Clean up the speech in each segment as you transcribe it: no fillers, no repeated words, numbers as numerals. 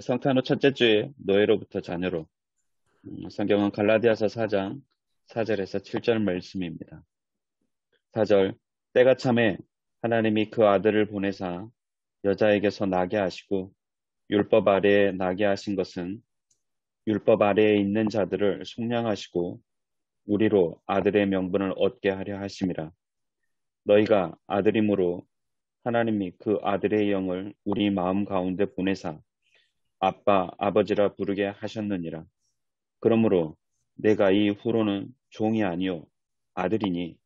성탄 후 첫째 주에 노예로부터 자녀로. 성경은 갈라디아서 4장 4절에서 7절 말씀입니다. 4절. 때가 참에 하나님이 그 아들을 보내사 여자에게서 나게 하시고 율법 아래에 나게 하신 것은 율법 아래에 있는 자들을 속량하시고 우리로 아들의 명분을 얻게 하려 하심이라. 너희가 아들임으로 하나님이 그 아들의 영을 우리 마음 가운데 보내사 아빠, 아버지라 부르게 하셨느니라. 그러므로 내가 이 후로는 종이 아니요 아들이니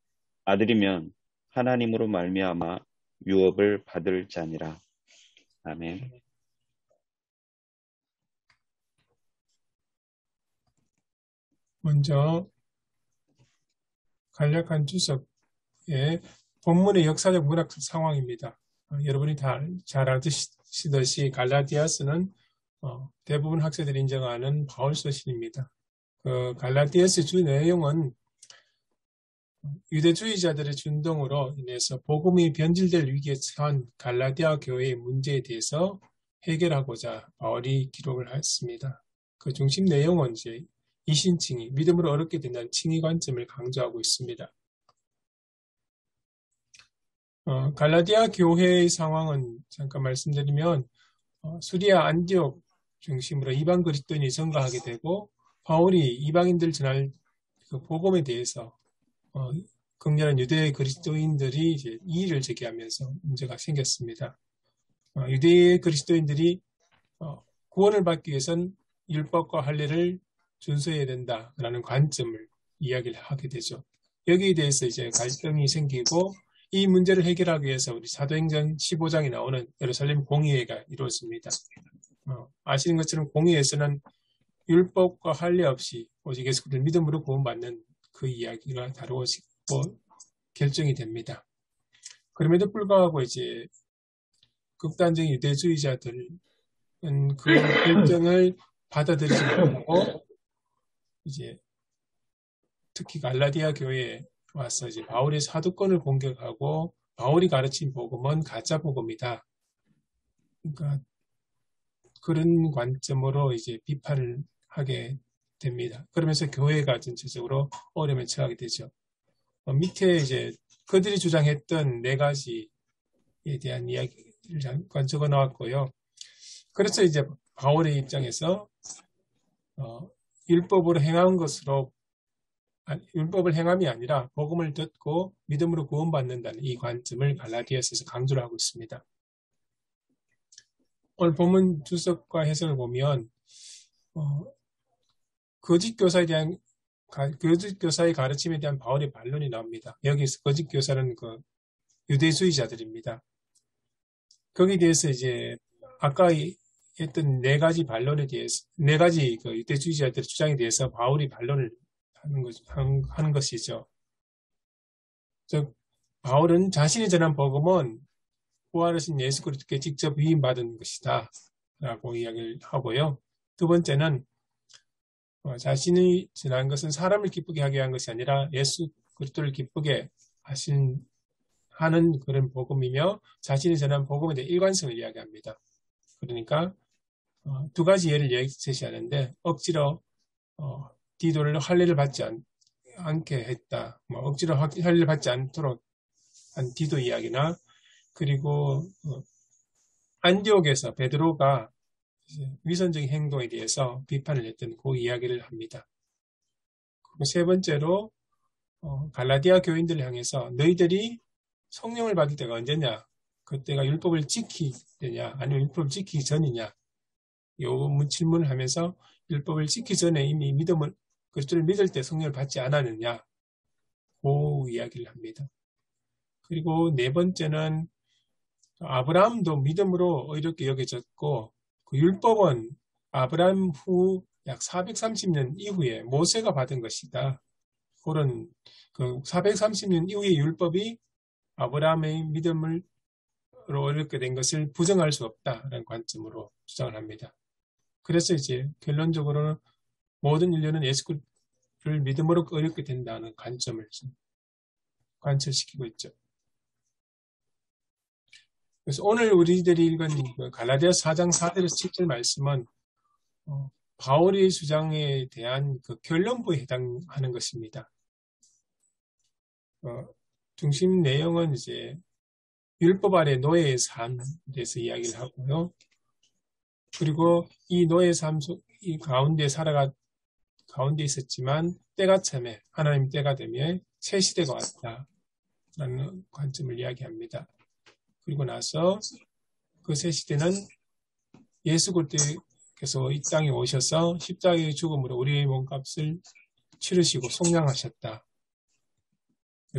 아들이면 하나님으로 말미암아 유업을 받을 자니라. 아멘. 먼저 간략한 주석의 본문의 역사적 문학적 상황입니다. 여러분이 다 잘 아시듯이 갈라디아서는 대부분 학자들이 인정하는 바울 서신입니다. 그 갈라디아서 주 내용은 유대주의자들의 준동으로 인해서 복음이 변질될 위기에 처한 갈라디아 교회의 문제에 대해서 해결하고자 바울이 기록을 했습니다. 그 중심 내용은 이제 이신칭의, 믿음으로 어렵게 된다는 칭의 관점을 강조하고 있습니다. 갈라디아 교회의 상황은 잠깐 말씀드리면 수리아 안디옥 중심으로 이방 그리스도인이 증가하게 되고 바울이 이방인들 전할 그 복음에 대해서 극렬한 유대 그리스도인들이 이제 이의를 제기하면서 문제가 생겼습니다. 유대 그리스도인들이 구원을 받기 위해선 율법과 할례를 준수해야 된다라는 관점을 이야기를 하게 되죠. 여기에 대해서 이제 갈등이 생기고 이 문제를 해결하기 위해서 우리 사도행전 15장에 나오는 예루살렘 공의회가 이루어집니다. 아시는 것처럼 공의회에서는 율법과 할례 없이 오직 예수 그리스도를 믿음으로 구원받는 그 이야기가 다루어지고 결정이 됩니다. 그럼에도 불구하고 이제 극단적인 유대주의자들은 그 결정을 받아들이지 못하고 이제 특히 갈라디아 교회에 와서 이제 바울의 사도권을 공격하고 바울이 가르친 복음은 가짜 복음이다. 그러니까 그런 관점으로 이제 비판을 하게 됩니다. 그러면서 교회가 전체적으로 어려움에 처하게 되죠. 밑에 이제 그들이 주장했던 네 가지에 대한 이야기를 잠깐 적어 나왔고요. 그래서 이제 바울의 입장에서 율법으로 행한 것으로 율법을 행함이 아니라 복음을 듣고 믿음으로 구원받는다는 이 관점을 갈라디아서에서 강조를 하고 있습니다. 오늘 본문 주석과 해석을 보면 거짓 교사의 가르침에 대한 바울의 반론이 나옵니다. 여기서 거짓 교사는 그 유대주의자들입니다. 거기에 대해서 이제 아까 했던 네 가지 반론에 대해서 네 가지 그 유대주의자들의 주장에 대해서 바울이 반론을 하는 것이죠. 즉 바울은 자신이 전한 복음은 부활하신 예수 그리스도께 직접 위임받은 것이다 라고 이야기를 하고요. 두 번째는 자신이 전한 것은 사람을 기쁘게 하게 한 것이 아니라 예수 그리스도를 기쁘게 하는 그런 복음이며 자신이 전한 복음에 대한 일관성을 이야기합니다. 그러니까 두 가지 예를 제시하는데 억지로 디도를 할례를 받지 않게 했다. 억지로 할례를 받지 않도록 한 디도 이야기나 그리고 안디옥에서 베드로가 위선적인 행동에 대해서 비판을 했던 그 이야기를 합니다. 그리고 세 번째로 갈라디아 교인들을 향해서 너희들이 성령을 받을 때가 언제냐? 그때가 율법을 지키기 때냐? 아니면 율법을 지키기 전이냐? 요 질문을 하면서 율법을 지키기 전에 이미 그리스도를 믿을 때 성령을 받지 않았느냐? 그 이야기를 합니다. 그리고 네 번째는 아브라함도 믿음으로 의롭게 여겨졌고 그 율법은 아브라함 후 약 430년 이후에 모세가 받은 것이다. 그런 그 430년 이후의 율법이 아브라함의 믿음으로 의롭게 된 것을 부정할 수 없다라는 관점으로 주장을 합니다. 그래서 이제 결론적으로는 모든 인류는 예수 그리스도를 믿음으로 의롭게 된다는 관점을 관철시키고 있죠. 그래서 오늘 우리들이 읽은 그 갈라디아서 4장 4절에서 7절 말씀은 바울의 주장에 대한 그 결론부에 해당하는 것입니다. 중심 내용은 이제 율법 아래 노예의 삶에 대해서 이야기를 하고요. 그리고 이 노예의 삶 이 가운데 가운데 있었지만 때가 참에 하나님 때가 되며 새 시대가 왔다라는 관점을 이야기합니다. 그리고 나서 그 새 시대는 예수 그리스도께서 이 땅에 오셔서 십자가의 죽음으로 우리의 몸값을 치르시고 속량하셨다.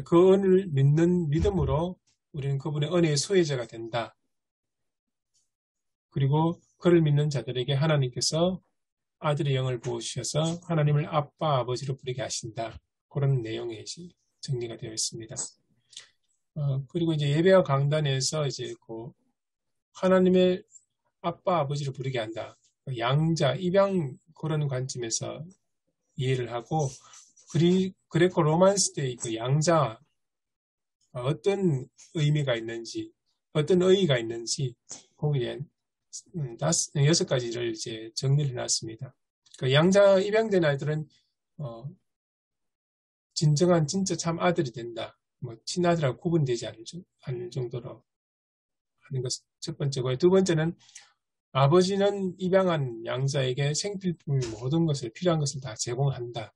그 은을 믿는 믿음으로 우리는 그분의 은혜의 소유자가 된다. 그리고 그를 믿는 자들에게 하나님께서 아들의 영을 부어주셔서 하나님을 아빠, 아버지로 부르게 하신다. 그런 내용이 정리가 되어 있습니다. 그리고 이제 예배와 강단에서 이제 그 하나님의 아빠, 아버지로 부르게 한다. 양자, 입양 그런 관점에서 이해를 하고 그레코 로만스 때의 그 양자 어떤 의미가 있는지, 어떤 의의가 있는지 거기에 대한 6가지를 이제 정리를 해놨습니다. 그 양자 입양된 아이들은 진정한 진짜 참 아들이 된다. 뭐 친아들하고 구분되지 않을 정도로 하는 것 첫 번째고요. 두 번째는 아버지는 입양한 양자에게 생필품 모든 것을 필요한 것을 다 제공한다.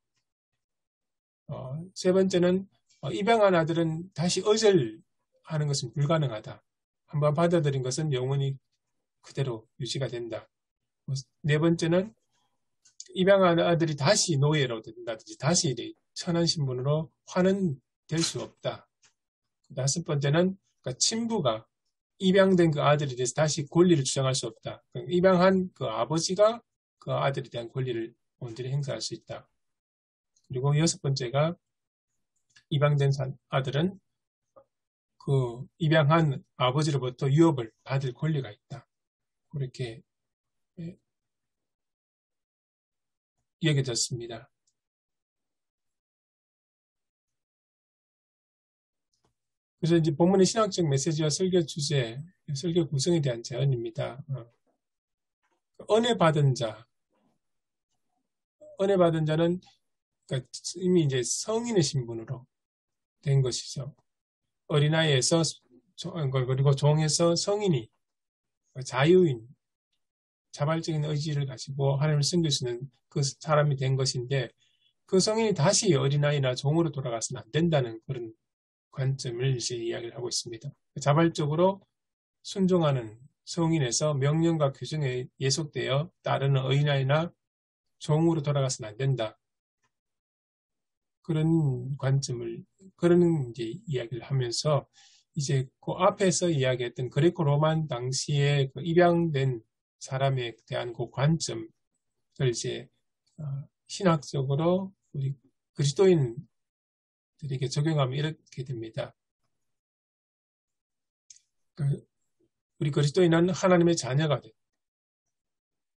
세 번째는 입양한 아들은 다시 의절하는 것은 불가능하다. 한번 받아들인 것은 영원히 그대로 유지가 된다. 네 번째는 입양한 아들이 다시 노예로 된다든지 다시 천한 신분으로 환원될 수 없다. 다섯 번째는 그러니까 친부가 입양된 그 아들에 대해서 다시 권리를 주장할 수 없다. 입양한 그 아버지가 그 아들에 대한 권리를 온전히 행사할 수 있다. 그리고 여섯 번째가 입양된 아들은 그 입양한 아버지로부터 유업을 받을 권리가 있다. 그렇게 여겨졌습니다. 그래서 이제 본문의 신학적 메시지와 설교 주제, 설교 구성에 대한 제언입니다. 은혜 받은 자는 그러니까 이미 이제 성인의 신분으로 된 것이죠. 어린아이에서 그리고 종에서 성인이 자유인, 자발적인 의지를 가지고 하나님을 섬길 수 있는 그 사람이 된 것인데 그 성인이 다시 어린아이나 종으로 돌아가서는 안 된다는 그런 관점을 이제 이야기를 하고 있습니다. 자발적으로 순종하는 성인에서 명령과 규정에 예속되어 따르는 어린아이나 종으로 돌아가서는 안 된다. 그런 관점을, 그런 이제 이야기를 하면서 이제 그 앞에서 이야기했던 그레코 로만 당시에 그 입양된 사람에 대한 그 관점을 이제 신학적으로 우리 그리스도인들에게 적용하면 이렇게 됩니다. 우리 그리스도인은 하나님의 자녀가 된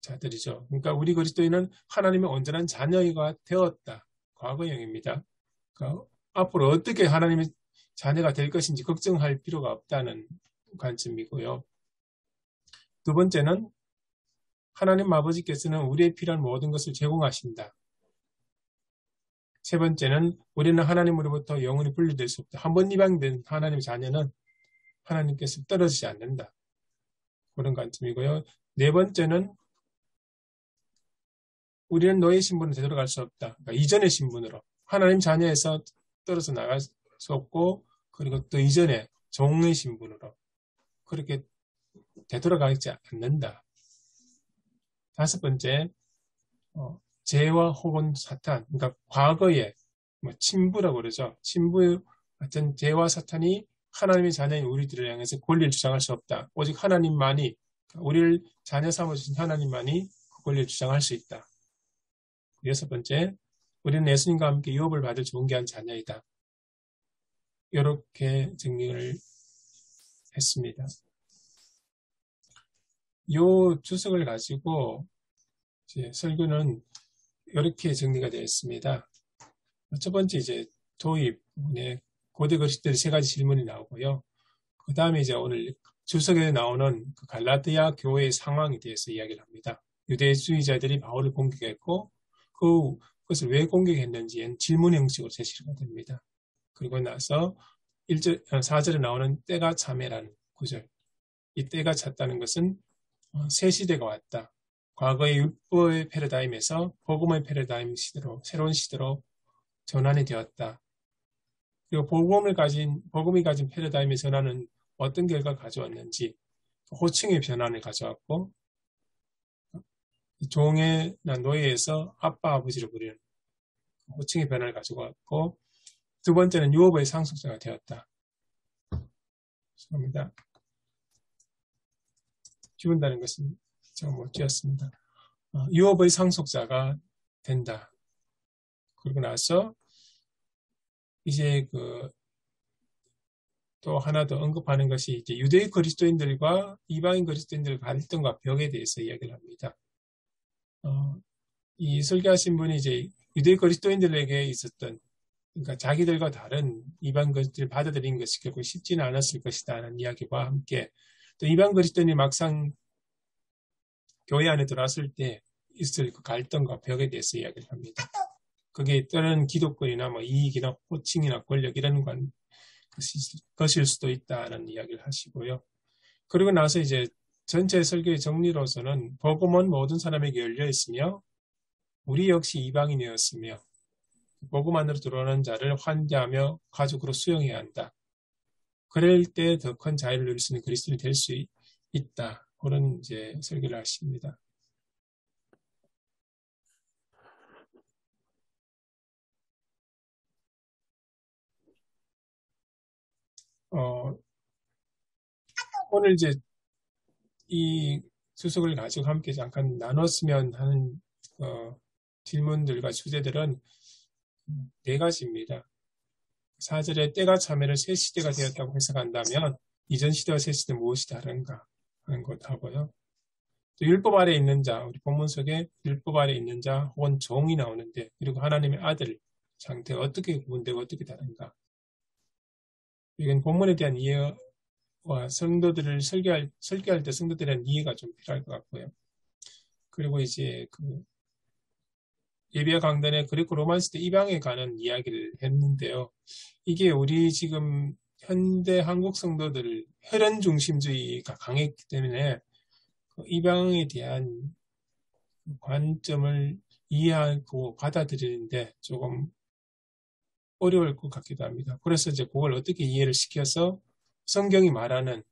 자들이죠. 그러니까 우리 그리스도인은 하나님의 온전한 자녀가 되었다. 과거형입니다. 그러니까 앞으로 어떻게 하나님의 자녀가 될 것인지 걱정할 필요가 없다는 관점이고요. 두 번째는 하나님 아버지께서는 우리의 필요한 모든 것을 제공하신다. 세 번째는 우리는 하나님으로부터 영원히 분리될 수 없다. 한번 입양된 하나님의 자녀는 하나님께서 떨어지지 않는다. 그런 관점이고요. 네 번째는 우리는 너의 신분으로 되돌아갈 수 없다. 그러니까 이전의 신분으로 하나님 자녀에서 떨어져 나갈 수 없고 그리고 또 이전에 종의 신분으로 그렇게 되돌아가지 않는다. 다섯 번째, 죄와 혹은 사탄, 그러니까 과거에 친부라고 그러죠. 친부 같은 죄와 사탄이 하나님의 자녀인 우리들을 향해서 권리를 주장할 수 없다. 오직 하나님만이, 우리를 자녀 삼아주신 하나님만이 그 권리를 주장할 수 있다. 여섯 번째, 우리는 예수님과 함께 유업을 받을 존귀한 자녀이다. 이렇게 정리를 했습니다. 이 주석을 가지고 이제 설교는 이렇게 정리가 되어 있습니다. 첫 번째 이제 도입, 고대 그리스도의 세 가지 질문이 나오고요. 그 다음에 이제 오늘 주석에 나오는 그 갈라디아 교회의 상황에 대해서 이야기를 합니다. 유대주의자들이 바울을 공격했고 그것을 왜 공격했는지는 질문 형식으로 제시가 됩니다. 그리고 나서 4절에 나오는 때가 참해라는 구절. 이 때가 찼다는 것은 새 시대가 왔다. 과거의 율법의 패러다임에서 복음의 패러다임 시대로, 새로운 시대로 전환이 되었다. 그리고 복음이 가진 패러다임의 전환은 어떤 결과를 가져왔는지, 호칭의 변환을 가져왔고, 종의나 노예에서 아빠, 아버지를 부르는 호칭의 변화를 가져왔고, 두 번째는 유업의 상속자가 되었다. 죄송합니다. 지운다는 것은 제가 못 지었습니다. 유업의 상속자가 된다. 그리고 나서 이제 또 하나 더 언급하는 것이 이제 유대인 그리스도인들과 이방인 그리스도인들의 갈등과 벽에 대해서 이야기를 합니다. 이 설교하신 분이 이제 유대인 그리스도인들에게 있었던, 그러니까 자기들과 다른 이방 그리스도인을 받아들이는 것이 결국 쉽지는 않았을 것이다 하는 이야기와 함께, 또 이방 그리스도인이 막상 교회 안에 들어왔을 때 있을 그 갈등과 벽에 대해서 이야기를 합니다. 그게 때로는 기독권이나 뭐 이익이나 호칭이나 권력 이런 것일 수도 있다는 이야기를 하시고요. 그리고 나서 이제 전체 설교의 정리로서는 복음은 모든 사람에게 열려 있으며 우리 역시 이방인이었으며 복음 안으로 들어오는 자를 환대하며 가족으로 수용해야 한다. 그럴 때 더 큰 자유를 누릴 수 있는 그리스도인이 될 수 있다. 그런 이제 설교를 하십니다. 오늘 이제 이 수석을 가지고 함께 잠깐 나눴으면 하는 질문들과 주제들은 네 가지입니다. 4절에 때가 참회를 새 시대가 되었다고 해석한다면 이전 시대와 새 시대 무엇이 다른가 하는 것 하고요. 또 율법 아래 있는 자, 우리 본문 속에 율법 아래 있는 자 혹은 종이 나오는데, 그리고 하나님의 아들 상태가 어떻게 구분되고 어떻게 다른가. 이건 본문에 대한 이해와 성도들을 설교할 때 성도들에 대한 이해가 좀 필요할 것 같고요. 그리고 이제 예비와 강단의 그리고 로마 시대 이방에 관한 이야기를 했는데요. 이게 우리 지금 현대 한국 성도들 혈연 중심주의가 강했기 때문에 이방에 대한 관점을 이해하고 받아들이는데 조금 어려울 것 같기도 합니다. 그래서 이제 그걸 어떻게 이해를 시켜서 성경이 말하는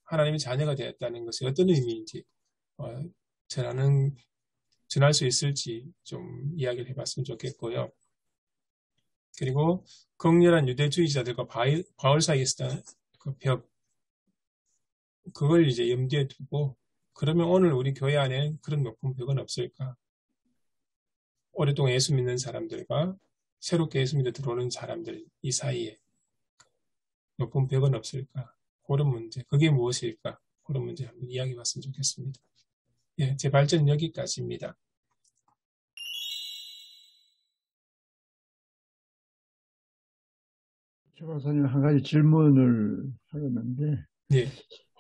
하나님의 자녀가 되었다는 것이 어떤 의미인지 전할 수 있을지 좀 이야기를 해봤으면 좋겠고요. 그리고 극렬한 유대주의자들과 바울 사이에 있었던 그 벽, 그걸 이제 염두에 두고, 그러면 오늘 우리 교회 안에 그런 높은 벽은 없을까? 오랫동안 예수 믿는 사람들과 새롭게 예수 믿어 들어오는 사람들 이 사이에 높은 벽은 없을까? 그런 문제, 그게 무엇일까? 그런 문제 한번 이야기해 봤으면 좋겠습니다. 예, 제 발전은 여기까지입니다. 최 박사님, 한 가지 질문을 하겠는데, 예,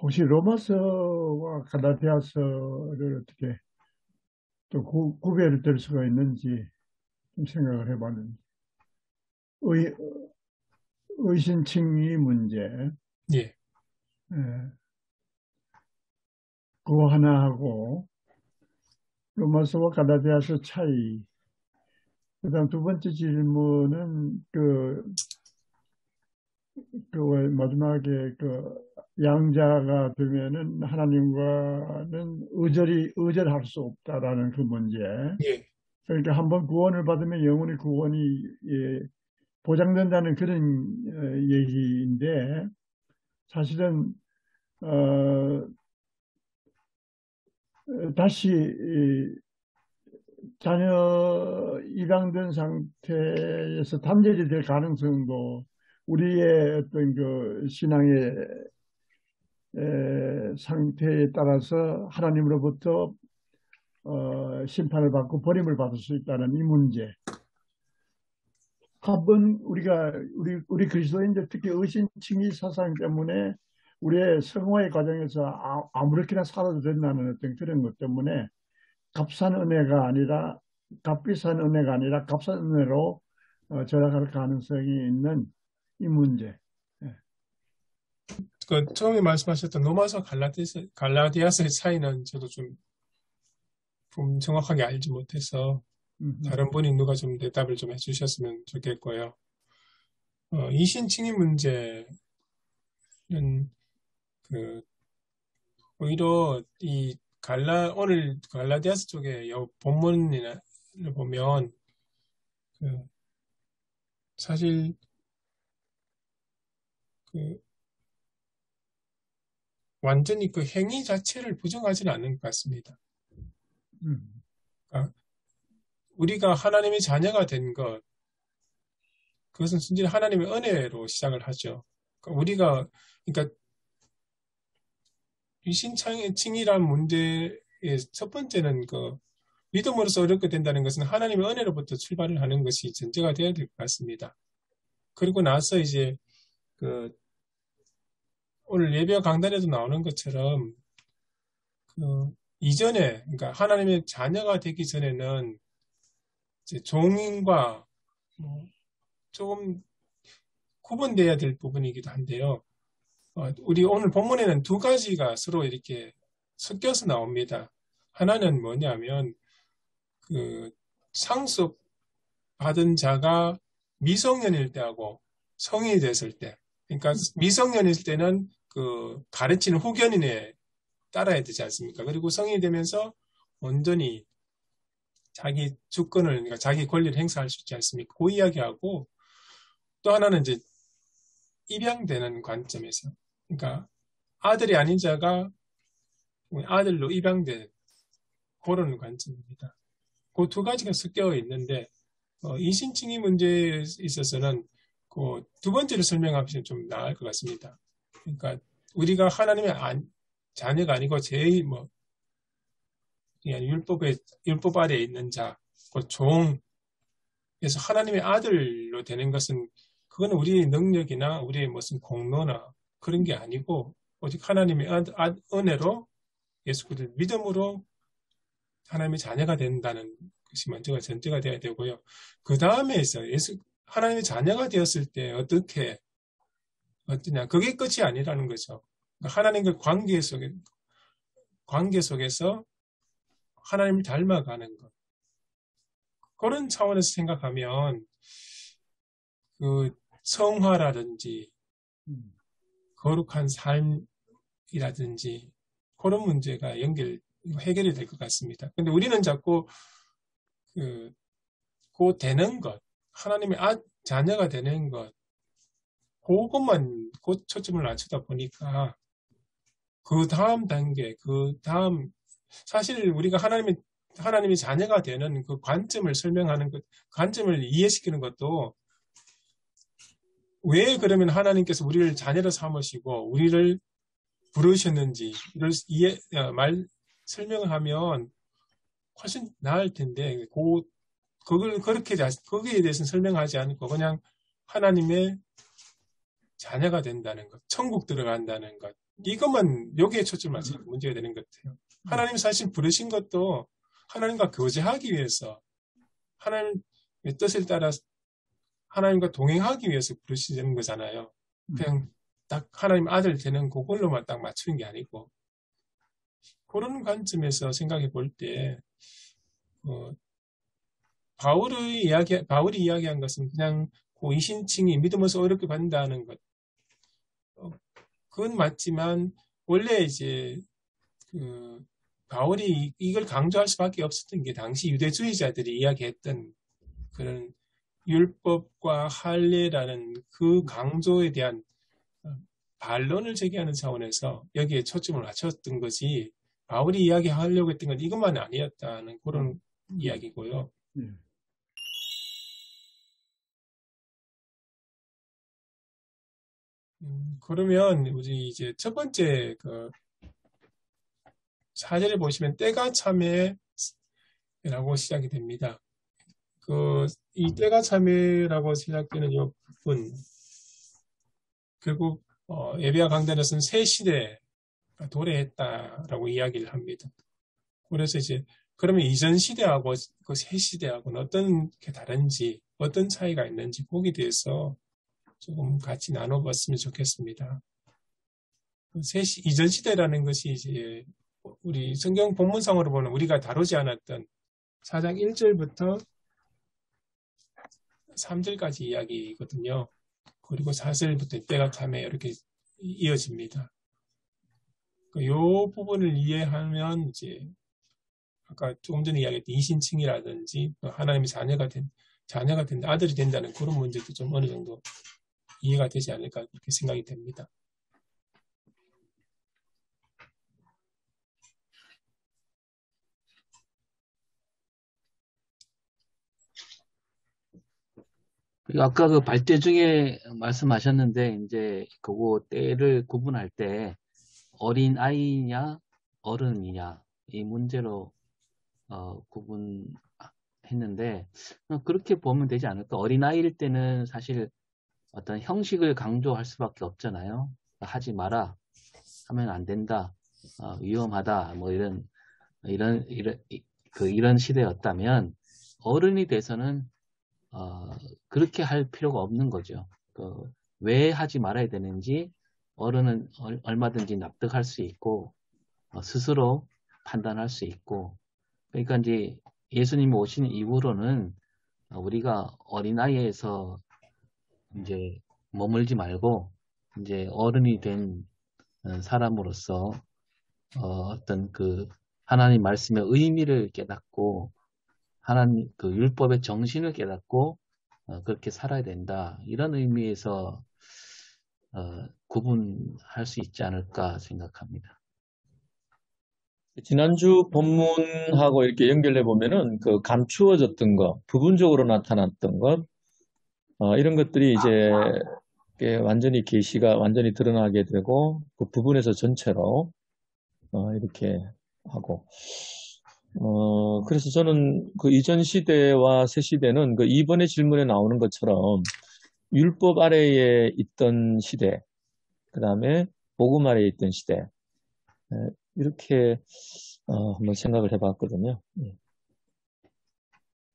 혹시 로마서와 갈라디아서를 어떻게 또 구별이 될 수가 있는지 좀 생각을 해봤는데, 의신칭의 문제, 예, 그거 하나 하고, 로마서와 갈라디아서 차이, 그다음 두 번째 질문은 마지막에 양자가 되면은 하나님과는 의절할 수 없다라는 그 문제. 예, 그러니까 한번 구원을 받으면 영원히 구원이 보장된다는 그런 얘기인데, 사실은 다시 자녀 입양된 상태에서 단절이 될 가능성도 우리의 어떤 그 신앙의 상태에 따라서 하나님으로부터 심판을 받고 버림을 받을 수 있다는 이 문제. 한번 우리 그리스도인들 특히 의신칭의 사상 때문에 우리의 성화의 과정에서 아무렇게나 살아도 된다는 어떤 그런 것 때문에 값싼 은혜가 아니라 값비싼 은혜가 아니라 값싼 은혜로 절약할 가능성이 있는 이 문제. 예. 그 처음에 말씀하셨던 로마서 갈라디아서의 차이는 저도 좀 정확하게 알지 못해서 다른 분이 누가 좀 대답을 좀 해주셨으면 좋겠고요. 이신칭의 문제는 오히려 오늘 갈라디아서 쪽에 본문을 보면 사실 완전히 그 행위 자체를 부정하지는 않는 것 같습니다. 그러니까 우리가 하나님의 자녀가 된 것, 그것은 순전히 하나님의 은혜로 시작을 하죠. 그러니까 이신칭이란 문제의 첫 번째는 믿음으로써 어렵게 된다는 것은 하나님의 은혜로부터 출발을 하는 것이 전제가 되어야 될 것 같습니다. 그리고 나서 이제 오늘 예배 강단에도 나오는 것처럼 이전에, 그러니까 하나님의 자녀가 되기 전에는 이제 종인과 조금 구분돼야 될 부분이기도 한데요. 우리 오늘 본문에는 두 가지가 서로 이렇게 섞여서 나옵니다. 하나는 뭐냐면 상속 받은 자가 미성년일 때하고 성인이 됐을 때, 그러니까 미성년일 때는 가르치는 후견인에 따라야 되지 않습니까? 그리고 성인이 되면서 온전히 자기 주권을, 그러니까 자기 권리를 행사할 수 있지 않습니까? 그 이야기하고 또 하나는 이제 입양되는 관점에서, 그러니까 아들이 아닌 자가 아들로 입양된 그런 관점입니다. 그 두 가지가 섞여 있는데 이신칭의 문제에 있어서는 그 두 번째를 설명하시면 좀 나을 것 같습니다. 그러니까 우리가 하나님의 자녀가 아니고 그냥 율법 아래에 있는 자, 그 종에서 하나님의 아들로 되는 것은 그건 우리의 능력이나 우리의 무슨 공로나 그런 게 아니고 오직 하나님의 은혜로 예수 그리스도를 믿음으로 하나님의 자녀가 된다는 것이 먼저가 전제가 되어야 되고요. 그 다음에서 하나님의 자녀가 되었을 때 어떠냐, 그게 끝이 아니라는 거죠. 그러니까 하나님과 관계 속에서 하나님을 닮아가는 것. 그런 차원에서 생각하면 성화라든지 거룩한 삶이라든지 그런 문제가 해결이 될 것 같습니다. 근데 우리는 자꾸 되는 것, 하나님의 자녀가 되는 것, 그것만 초점을 맞추다 보니까 그 다음 단계, 사실 우리가 하나님의 자녀가 되는 그 관점을 설명하는 것, 관점을 이해시키는 것도 왜 그러면 하나님께서 우리를 자녀로 삼으시고 우리를 부르셨는지 설명을 하면 훨씬 나을 텐데 거기에 대해서는 설명하지 않고 그냥 하나님의 자녀가 된다는 것, 천국 들어간다는 것, 이것만 여기에 초점을 맞추는 문제가 되는 것 같아요. 하나님 사실 부르신 것도 하나님과 교제하기 위해서, 하나님의 뜻을 따라 하나님과 동행하기 위해서 부르시는 거잖아요. 그냥 딱 하나님 아들 되는 그걸로만 딱 맞추는 게 아니고, 그런 관점에서 생각해 볼 때, 바울이 이야기한 것은 그냥 이신칭이 믿음으로써 어렵게 받는다는 것. 그건 맞지만, 원래 이제, 바울이 이걸 강조할 수밖에 없었던 게 당시 유대주의자들이 이야기했던 그런 율법과 할례라는 그 강조에 대한 반론을 제기하는 차원에서 여기에 초점을 맞췄던 거지, 바울이 이야기하려고 했던 건 이것만 아니었다는 그런 이야기고요. 그러면 우리 이제 첫 번째 4절에 보시면 때가 참에라고 시작이 됩니다. 이 때가 참에라고 시작되는 이 부분, 결국 예배와 강단에서는 새 시대가 도래했다라고 이야기를 합니다. 그래서 이제 그러면 이전 시대하고 그 새 시대하고는 어떤 게 다른지, 어떤 차이가 있는지 거기에 대해서 조금 같이 나눠봤으면 좋겠습니다. 이전 시대라는 것이 이제 우리 성경 본문상으로 보는 우리가 다루지 않았던 4장 1절부터 3절까지 이야기거든요. 그리고 4절부터 때가 참에 이렇게 이어집니다. 이 부분을 이해하면 이제 아까 조금 전에 이야기했던 이신칭이라든지 하나님의 자녀가 된 아들이 된다는 그런 문제도 좀 어느 정도 이해가 되지 않을까 그렇게 생각이 됩니다. 그리고 아까 그 발대 중에 말씀하셨는데 이제 그거 때를 구분할 때 어린 아이냐 어른이냐 이 문제로 구분했는데 그렇게 보면 되지 않을까? 어린 아이일 때는 사실 어떤 형식을 강조할 수밖에 없잖아요. 하지 마라, 하면 안 된다, 위험하다, 뭐 이런 시대였다면 어른이 돼서는 그렇게 할 필요가 없는 거죠. 왜 하지 말아야 되는지 어른은 얼마든지 납득할 수 있고 스스로 판단할 수 있고, 그러니까 이제 예수님이 오신 이후로는 우리가 어린아이에서 이제 머물지 말고 이제 어른이 된 사람으로서 어떤 그 하나님 말씀의 의미를 깨닫고 하나님 그 율법의 정신을 깨닫고 그렇게 살아야 된다. 이런 의미에서 구분할 수 있지 않을까 생각합니다. 지난주 본문하고 이렇게 연결해 보면은 그 감추어졌던 것, 부분적으로 나타났던 것, 이런 것들이 이제 완전히 계시가 완전히 드러나게 되고 그 부분에서 전체로 이렇게 하고, 그래서 저는 그 이전 시대와 새 시대는 그 이번에 질문에 나오는 것처럼 율법 아래에 있던 시대, 그 다음에 복음 아래에 있던 시대, 이렇게 한번 생각을 해봤거든요.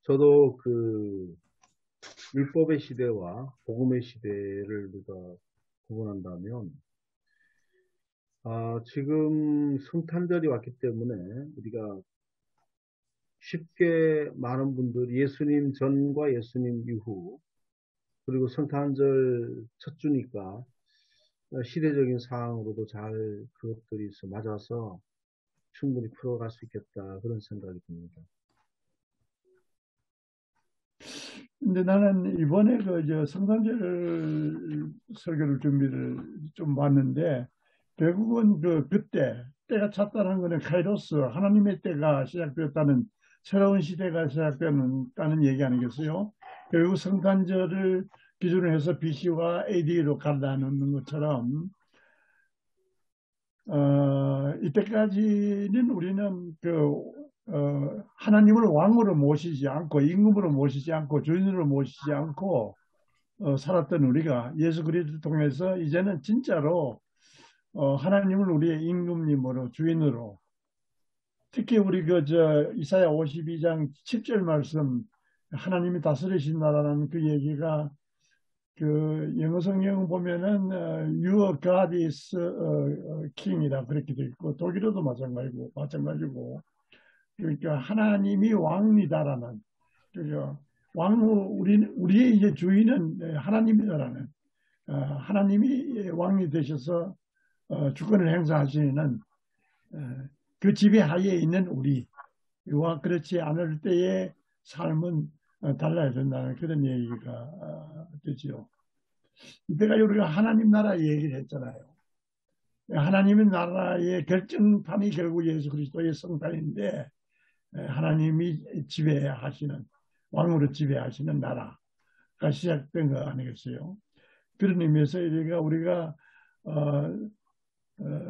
저도 그 율법의 시대와 복음의 시대를 우리가 구분한다면, 지금 성탄절이 왔기 때문에 우리가 쉽게 많은 분들이 예수님 전과 예수님 이후, 그리고 성탄절 첫 주니까 시대적인 상황으로도 잘 그것들이 맞아서 충분히 풀어갈 수 있겠다, 그런 생각이 듭니다. 근데 나는 이번에 성탄절 설교를 준비를 좀 봤는데, 결국은 그때 때가 찼다는 것은 카이로스, 하나님의 때가 시작되었다는, 새로운 시대가 시작되었다는 얘기 아니겠어요? 결국 성탄절을 기준으로 해서 BC와 AD로 갈라놓는 것처럼, 이때까지는 우리는 하나님을 왕으로 모시지 않고, 임금으로 모시지 않고, 주인으로 모시지 않고 살았던 우리가 예수 그리스도를 통해서 이제는 진짜로 하나님을 우리의 임금님으로, 주인으로, 특히 우리 이사야 52장 7절 말씀, 하나님이 다스리신다라는 그 얘기가 영어 성경 보면은 Your God is King이라 그렇게 돼 있고, 독일어도 마찬가지고, 그러니까 하나님이 왕이다라는, 그죠? 우리의 이제 주인은 하나님이다라는, 하나님이 왕이 되셔서 주권을 행사하시는 그 지배하에 있는 우리와 그렇지 않을 때의 삶은 달라야 된다는 그런 얘기가 되지요. 이때까지 우리가 하나님 나라 얘기를 했잖아요. 하나님의 나라의 결정판이 결국 예수 그리스도의 성탄인데, 하나님이 지배하시는, 왕으로 지배하시는 나라가 시작된 거 아니겠어요? 그런 의미에서 우리가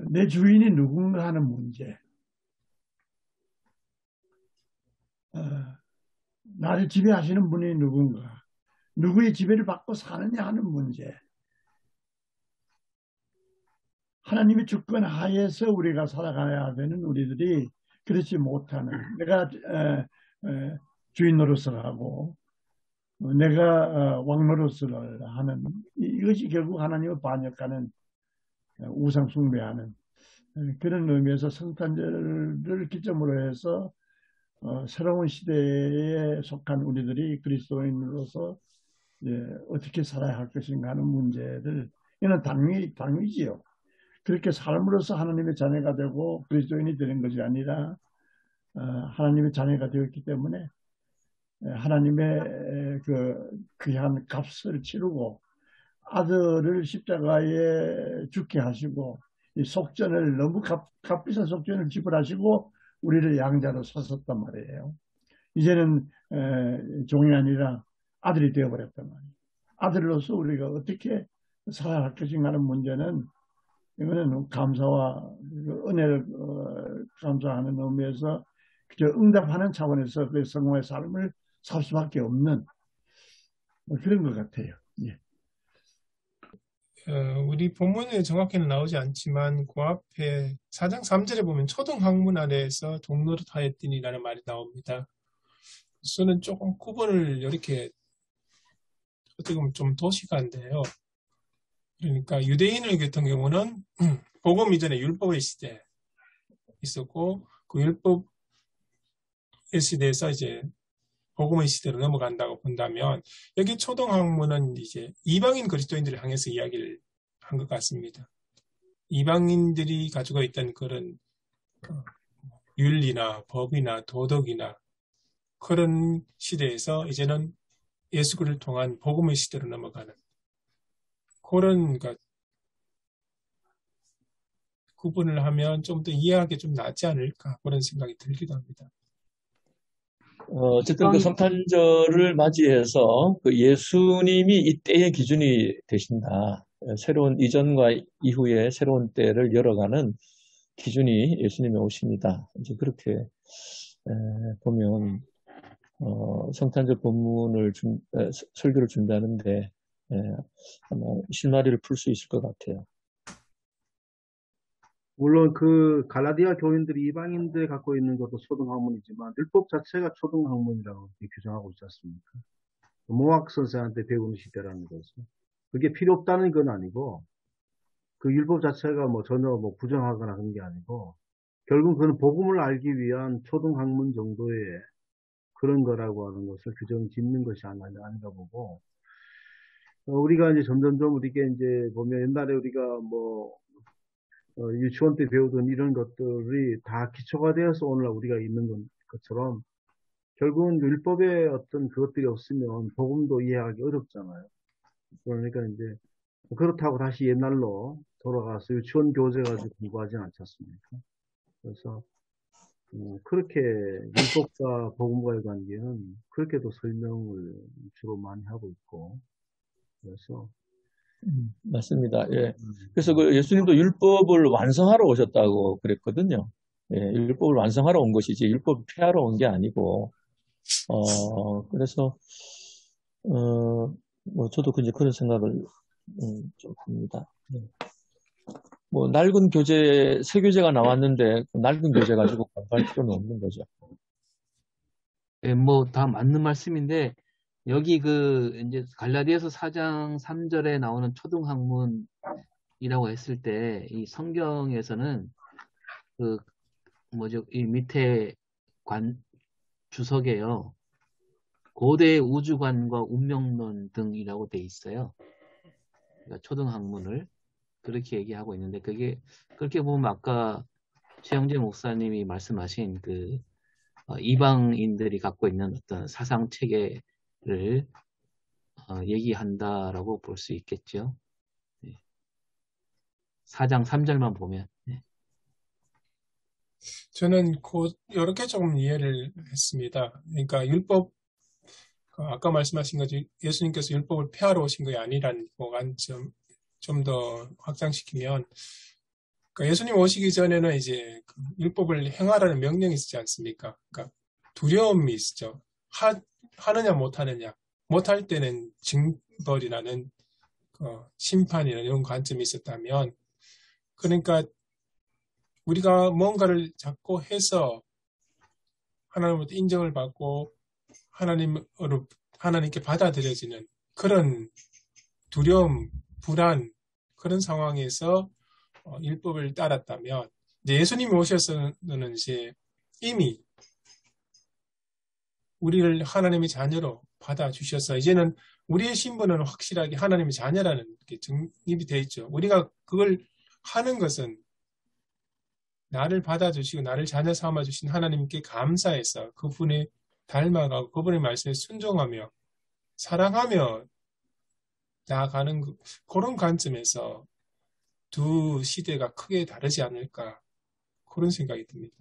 내 주인이 누군가 하는 문제, 나를 지배하시는 분이 누군가, 누구의 지배를 받고 사느냐 하는 문제, 하나님의 주권 하에서 우리가 살아가야 되는 우리들이 그렇지 못하는, 내가 주인 노릇을 하고 내가 왕 노릇을 하는, 이것이 결국 하나님을 반역하는, 우상 숭배하는 그런 의미에서 성탄절을 기점으로 해서 새로운 시대에 속한 우리들이 그리스도인으로서 어떻게 살아야 할 것인가 하는 문제를, 이는 당위지요. 그렇게 삶으로써 하나님의 자녀가 되고 그리스도인이 되는 것이 아니라 하나님의 자녀가 되었기 때문에 하나님의 그 귀한 값을 치르고 아들을 십자가에 죽게 하시고, 이 속전을, 너무 값비싼 속전을 지불하시고 우리를 양자로 사셨단 말이에요. 이제는 종이 아니라 아들이 되어버렸단 말이에요. 아들로서 우리가 어떻게 살아야 할 것인가 하는 문제는, 이거는 감사와 은혜를 감사하는 의미에서 그저 응답하는 차원에서 그 성공의 삶을 살 수밖에 없는 그런 것 같아요. 예. 우리 본문에 정확히는 나오지 않지만 그 앞에 4장 3절에 보면 초등학문 아래에서 동노릇 하였더니라는 말이 나옵니다. 그래서는 조금 구분을 이렇게 어떻게 보면 좀 도시가인데요. 그러니까 유대인을 같은 경우는 복음 이전에 율법의 시대 있었고, 그 율법의 시대에서 이제 복음의 시대로 넘어간다고 본다면, 여기 초등학문은 이제 이방인 그리스도인들을 향해서 이야기를 한 것 같습니다. 이방인들이 가지고 있던 그런 윤리나 법이나 도덕이나 그런 시대에서 이제는 예수를 통한 복음의 시대로 넘어가는 그런, 그러니까 구분을 하면 좀 더 이해하기 좀 낫지 않을까, 그런 생각이 들기도 합니다. 어쨌든 그 성탄절을 맞이해서 그 예수님이 이 때의 기준이 되신다. 새로운 이전과 이후에 새로운 때를 열어가는 기준이 예수님의 오십니다. 이제 그렇게 보면 성탄절 본문을 설교를 준비하는데 아마 실마리를 풀 수 있을 것 같아요. 물론 그 갈라디아 교인들이 이방인들이 갖고 있는 것도 초등학문이지만 율법 자체가 초등학문이라고 규정하고 있지 않습니까? 모학 선생한테 배우는 시대라는 거죠. 그게 필요 없다는 건 아니고, 그 율법 자체가 뭐 전혀 뭐 부정하거나 그런 게 아니고, 결국 그는 복음을 알기 위한 초등학문 정도의 그런 거라고 하는 것을 규정 짓는 것이 아닌가 보고, 우리가 이제 점점점 우리가 이제 보면 옛날에 우리가 뭐 유치원 때 배우던 이런 것들이 다 기초가 되어서 오늘날 우리가 있는 것처럼, 결국은 율법의 어떤 그것들이 없으면 복음도 이해하기 어렵잖아요. 그러니까 이제 그렇다고 다시 옛날로 돌아가서 유치원 교재 가지고 공부하지는 않지 않습니까? 그래서 그렇게 율법과 복음과의 관계는 그렇게도 설명을 주로 많이 하고 있고, 그래서 맞습니다. 예. 그래서 그 예수님도 율법을 완성하러 오셨다고 그랬거든요. 예, 율법을 완성하러 온 것이지 율법을 폐하러 온 게 아니고, 그래서 뭐 저도 이제 그런 생각을 좀 합니다. 예. 뭐 낡은 교재, 새 교재가 나왔는데 그 낡은 교재 가지고 공부할 필요는 없는 거죠. 예, 뭐 다 맞는 말씀인데, 여기 그 이제 갈라디아서 4장 3절에 나오는 초등학문이라고 했을 때, 이 성경에서는 그 뭐죠, 이 밑에 주석에요, 고대 우주관과 운명론 등이라고 돼 있어요. 그러니까 초등학문을 그렇게 얘기하고 있는데, 그게 그렇게 보면 아까 최영재 목사님이 말씀하신 그 이방인들이 갖고 있는 어떤 사상 체계를 얘기한다라고 볼 수 있겠죠. 네. 4장 3절만 보면. 네. 저는 이렇게 조금 이해를 했습니다. 그러니까 율법, 아까 말씀하신 거지, 예수님께서 율법을 폐하러 오신 것이 아니라는 관점 좀 더 확장시키면, 그러니까 예수님 오시기 전에는 이제 그 율법을 행하라는 명령이 있지 않습니까? 그러니까 두려움이 있죠. 하느냐 못하느냐. 못할 때는 징벌이라는 심판이라는 이런 관점이 있었다면, 그러니까 우리가 뭔가를 자꾸 해서 하나님으로부터 인정을 받고 하나님께 받아들여지는 그런 두려움, 불안, 그런 상황에서 율법을 따랐다면, 이제 예수님이 오셔서는 이제 이미 우리를 하나님의 자녀로 받아주셔서 이제는 우리의 신분은 확실하게 하나님의 자녀라는 게 정립이 되어 있죠. 우리가 그걸 하는 것은 나를 받아주시고 나를 자녀 삼아주신 하나님께 감사해서 그분의 닮아가고 그분의 말씀에 순종하며 사랑하며 나아가는 그런 관점에서 두 시대가 크게 다르지 않을까 그런 생각이 듭니다.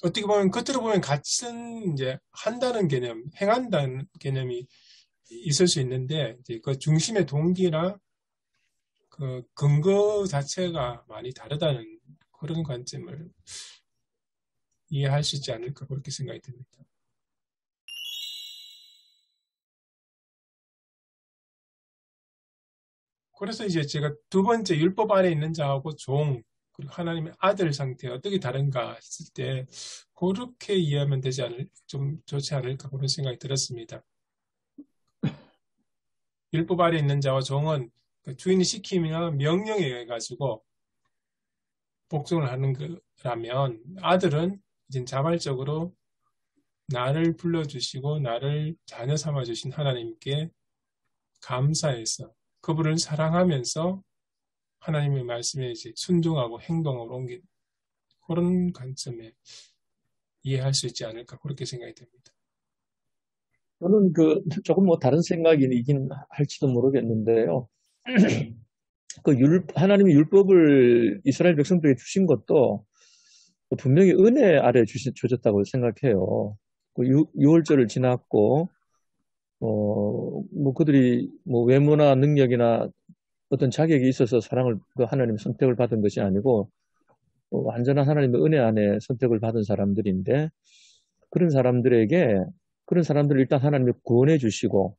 어떻게 보면 겉으로 보면 같은 이제 한다는 개념, 행한다는 개념이 있을 수 있는데 이제 그 중심의 동기나 그 근거 자체가 많이 다르다는 그런 관점을 이해할 수 있지 않을까 그렇게 생각이 듭니다. 그래서 이제 제가 두 번째 율법 아래 있는 자하고 종 그리고 하나님의 아들 상태 어떻게 다른가 했을 때 그렇게 이해하면 좀 좋지 않을까 그런 생각이 들었습니다. 율법 아래 있는 자와 종은 주인이 시킴이나 명령에 의해 가지고 복종을 하는 거라면 아들은 이제 자발적으로 나를 불러주시고 나를 자녀 삼아주신 하나님께 감사해서 그분을 사랑하면서 하나님의 말씀에 이제 순종하고 행동으로 옮긴 그런 관점에 이해할 수 있지 않을까 그렇게 생각이 됩니다. 저는 조금 뭐 다른 생각이긴 할지도 모르겠는데요. 하나님이 율법을 이스라엘 백성들에게 주신 것도 분명히 은혜 아래 주셨다고 생각해요. 6월절을 지났고, 뭐 그들이 뭐 외모나 능력이나 어떤 자격이 있어서 하나님의 선택을 받은 것이 아니고, 완전한 하나님의 은혜 안에 선택을 받은 사람들인데, 그런 사람들을 일단 하나님이 구원해 주시고,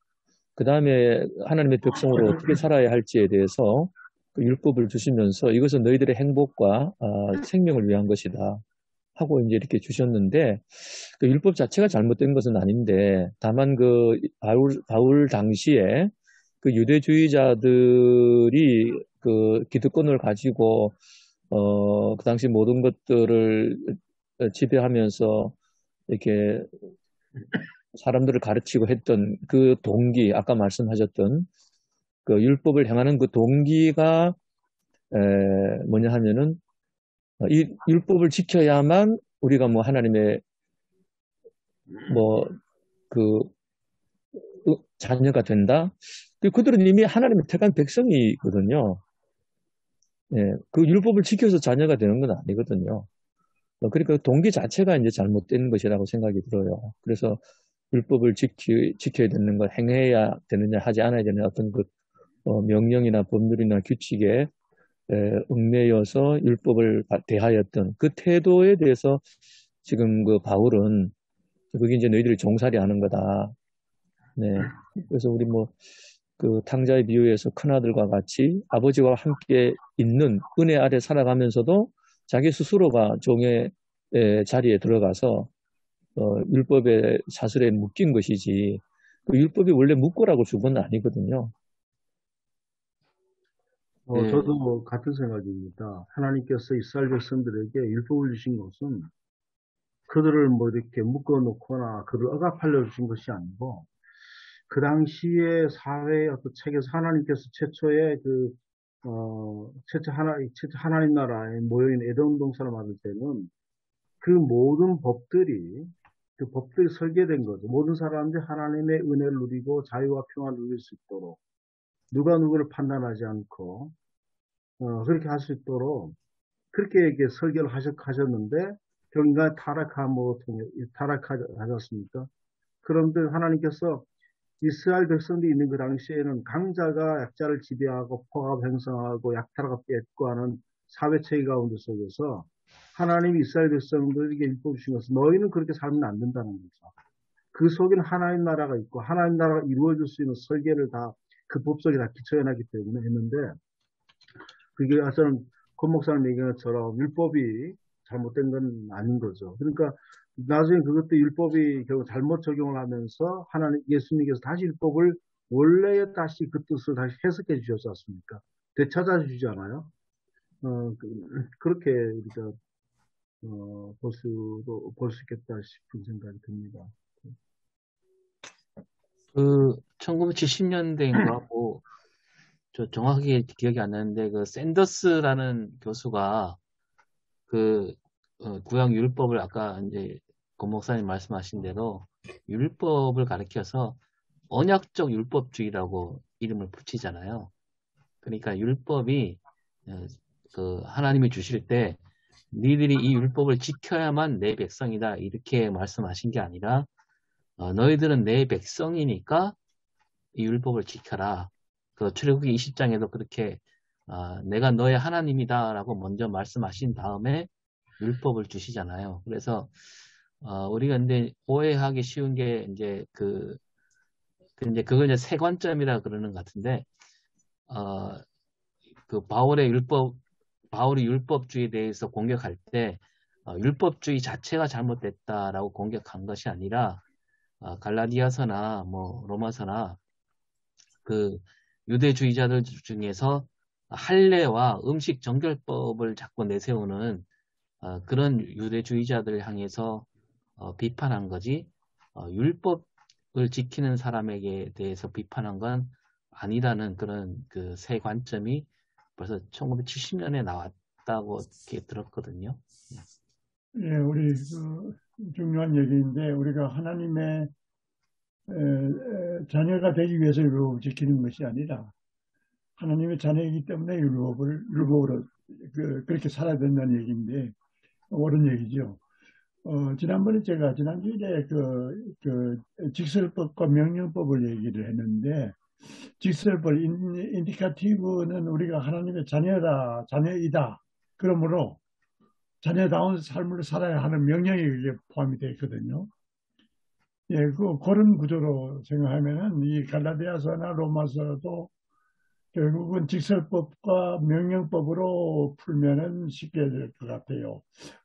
그 다음에 하나님의 백성으로 어떻게 살아야 할지에 대해서 그 율법을 주시면서 이것은 너희들의 행복과 생명을 위한 것이다 하고 이제 이렇게 주셨는데, 그 율법 자체가 잘못된 것은 아닌데, 다만 바울 당시에 그 유대주의자들이 그 기득권을 가지고 그 당시 모든 것들을 지배하면서 이렇게 사람들을 가르치고 했던 그 동기, 아까 말씀하셨던 그 율법을 향하는 그 동기가 뭐냐 하면은 이 율법을 지켜야만 우리가 뭐 하나님의 뭐 그 자녀가 된다. 그들은 이미 하나님의 택한 백성이거든요. 예, 그 율법을 지켜서 자녀가 되는 건 아니거든요. 그러니까 동기 자체가 이제 잘못된 것이라고 생각이 들어요. 그래서 율법을 지켜야 되는 걸 행해야 되느냐 하지 않아야 되느냐 어떤 명령이나 법률이나 규칙에 얽매여서 율법을 대하였던 그 태도에 대해서 지금 그 바울은 그게 이제 너희들이 종살이 하는 거다. 네. 그래서 우리 그 탕자의 비유에서 큰아들과 같이 아버지와 함께 있는 은혜 아래 살아가면서도 자기 스스로가 종의 자리에 들어가서 율법의 사슬에 묶인 것이지 그 율법이 원래 묶으라고 준 건 아니거든요. 저도 같은 생각입니다. 하나님께서 이스라엘 백성들에게 율법을 주신 것은 그들을 뭐 이렇게 묶어놓거나 그들을 억압하려 주신 것이 아니고 그 당시에 사회의 어떤 책에서 하나님께서 최초의 최초 하나님 나라에 모여있는 에돔 동산을 만들 때는 그 모든 법들이 설계된 거죠. 모든 사람들이 하나님의 은혜를 누리고 자유와 평안을 누릴 수 있도록 누가 누구를 판단하지 않고 그렇게 할 수 있도록 그렇게 이렇게 설계를 하셨는데 결국 타락하지 않았습니까? 그런데 하나님께서 이스라엘 백성들이 있는 그 당시에는 강자가 약자를 지배하고 포갑 행성하고 약탈하고 뺏고 하는 사회체계 가운데 속에서 하나님이 이스라엘 백성들에게 율법 주신 것은 너희는 그렇게 살면 안 된다는 거죠. 그 속에는 하나님 나라가 있고 하나님 나라가 이루어질 수 있는 설계를 다 그 법 속에 다 기초해놨기 때문에 했는데 그게 저는 권 목사님 얘기한 것처럼 율법이 잘못된 건 아닌 거죠. 그러니까 나중에 그것도 율법이 결국 잘못 적용을 하면서 하나님 예수님께서 다시 율법을 원래의 다시 그 뜻을 다시 해석해 주셨지 않습니까? 되찾아 주잖아요. 그렇게 우리가 볼 수 있겠다 싶은 생각이 듭니다. 그 1970년대인가 저 정확하게 기억이 안 나는데 그 샌더스라는 교수가 그 구약 율법을 아까 이제 권 목사님 말씀하신 대로 율법을 가리켜서 언약적 율법주의라고 이름을 붙이잖아요. 그러니까 율법이 그 하나님이 주실 때 너희들이 이 율법을 지켜야만 내 백성이다 이렇게 말씀하신 게 아니라 너희들은 내 백성이니까 이 율법을 지켜라. 그 출애굽기 20장에도 그렇게 내가 너의 하나님이다라고 먼저 말씀하신 다음에 율법을 주시잖아요. 그래서 우리가 근데 오해하기 쉬운 게 이제 그걸 이제 세 관점이라 그러는 것 같은데 그 바울이 율법주의에 대해서 공격할 때 율법주의 자체가 잘못됐다라고 공격한 것이 아니라 갈라디아서나 뭐 로마서나 그 유대주의자들 중에서 할례와 음식 정결법을 자꾸 내세우는 그런 유대주의자들 향해서 비판한 거지 율법을 지키는 사람에게 대해서 비판한 건 아니라는 그런 그 세 관점이 벌써 1970년에 나왔다고 이렇게 들었거든요. 예, 우리 중요한 얘기인데 우리가 하나님의 자녀가 되기 위해서 율법을 지키는 것이 아니라 하나님의 자녀이기 때문에 율법으로 그렇게 살아야 된다는 얘기인데 옳은 얘기죠. 지난번에 제가 지난주에 그 직설법과 명령법을 얘기를 했는데 직설법 인디카티브는 우리가 하나님의 자녀이다. 그러므로 자녀다운 삶을 살아야 하는 명령이 그게 포함이 되어 있거든요. 예, 그런 구조로 생각하면은 이 갈라디아서나 로마서도 결국은 직설법과 명령법으로 풀면은 쉽게 될 것 같아요.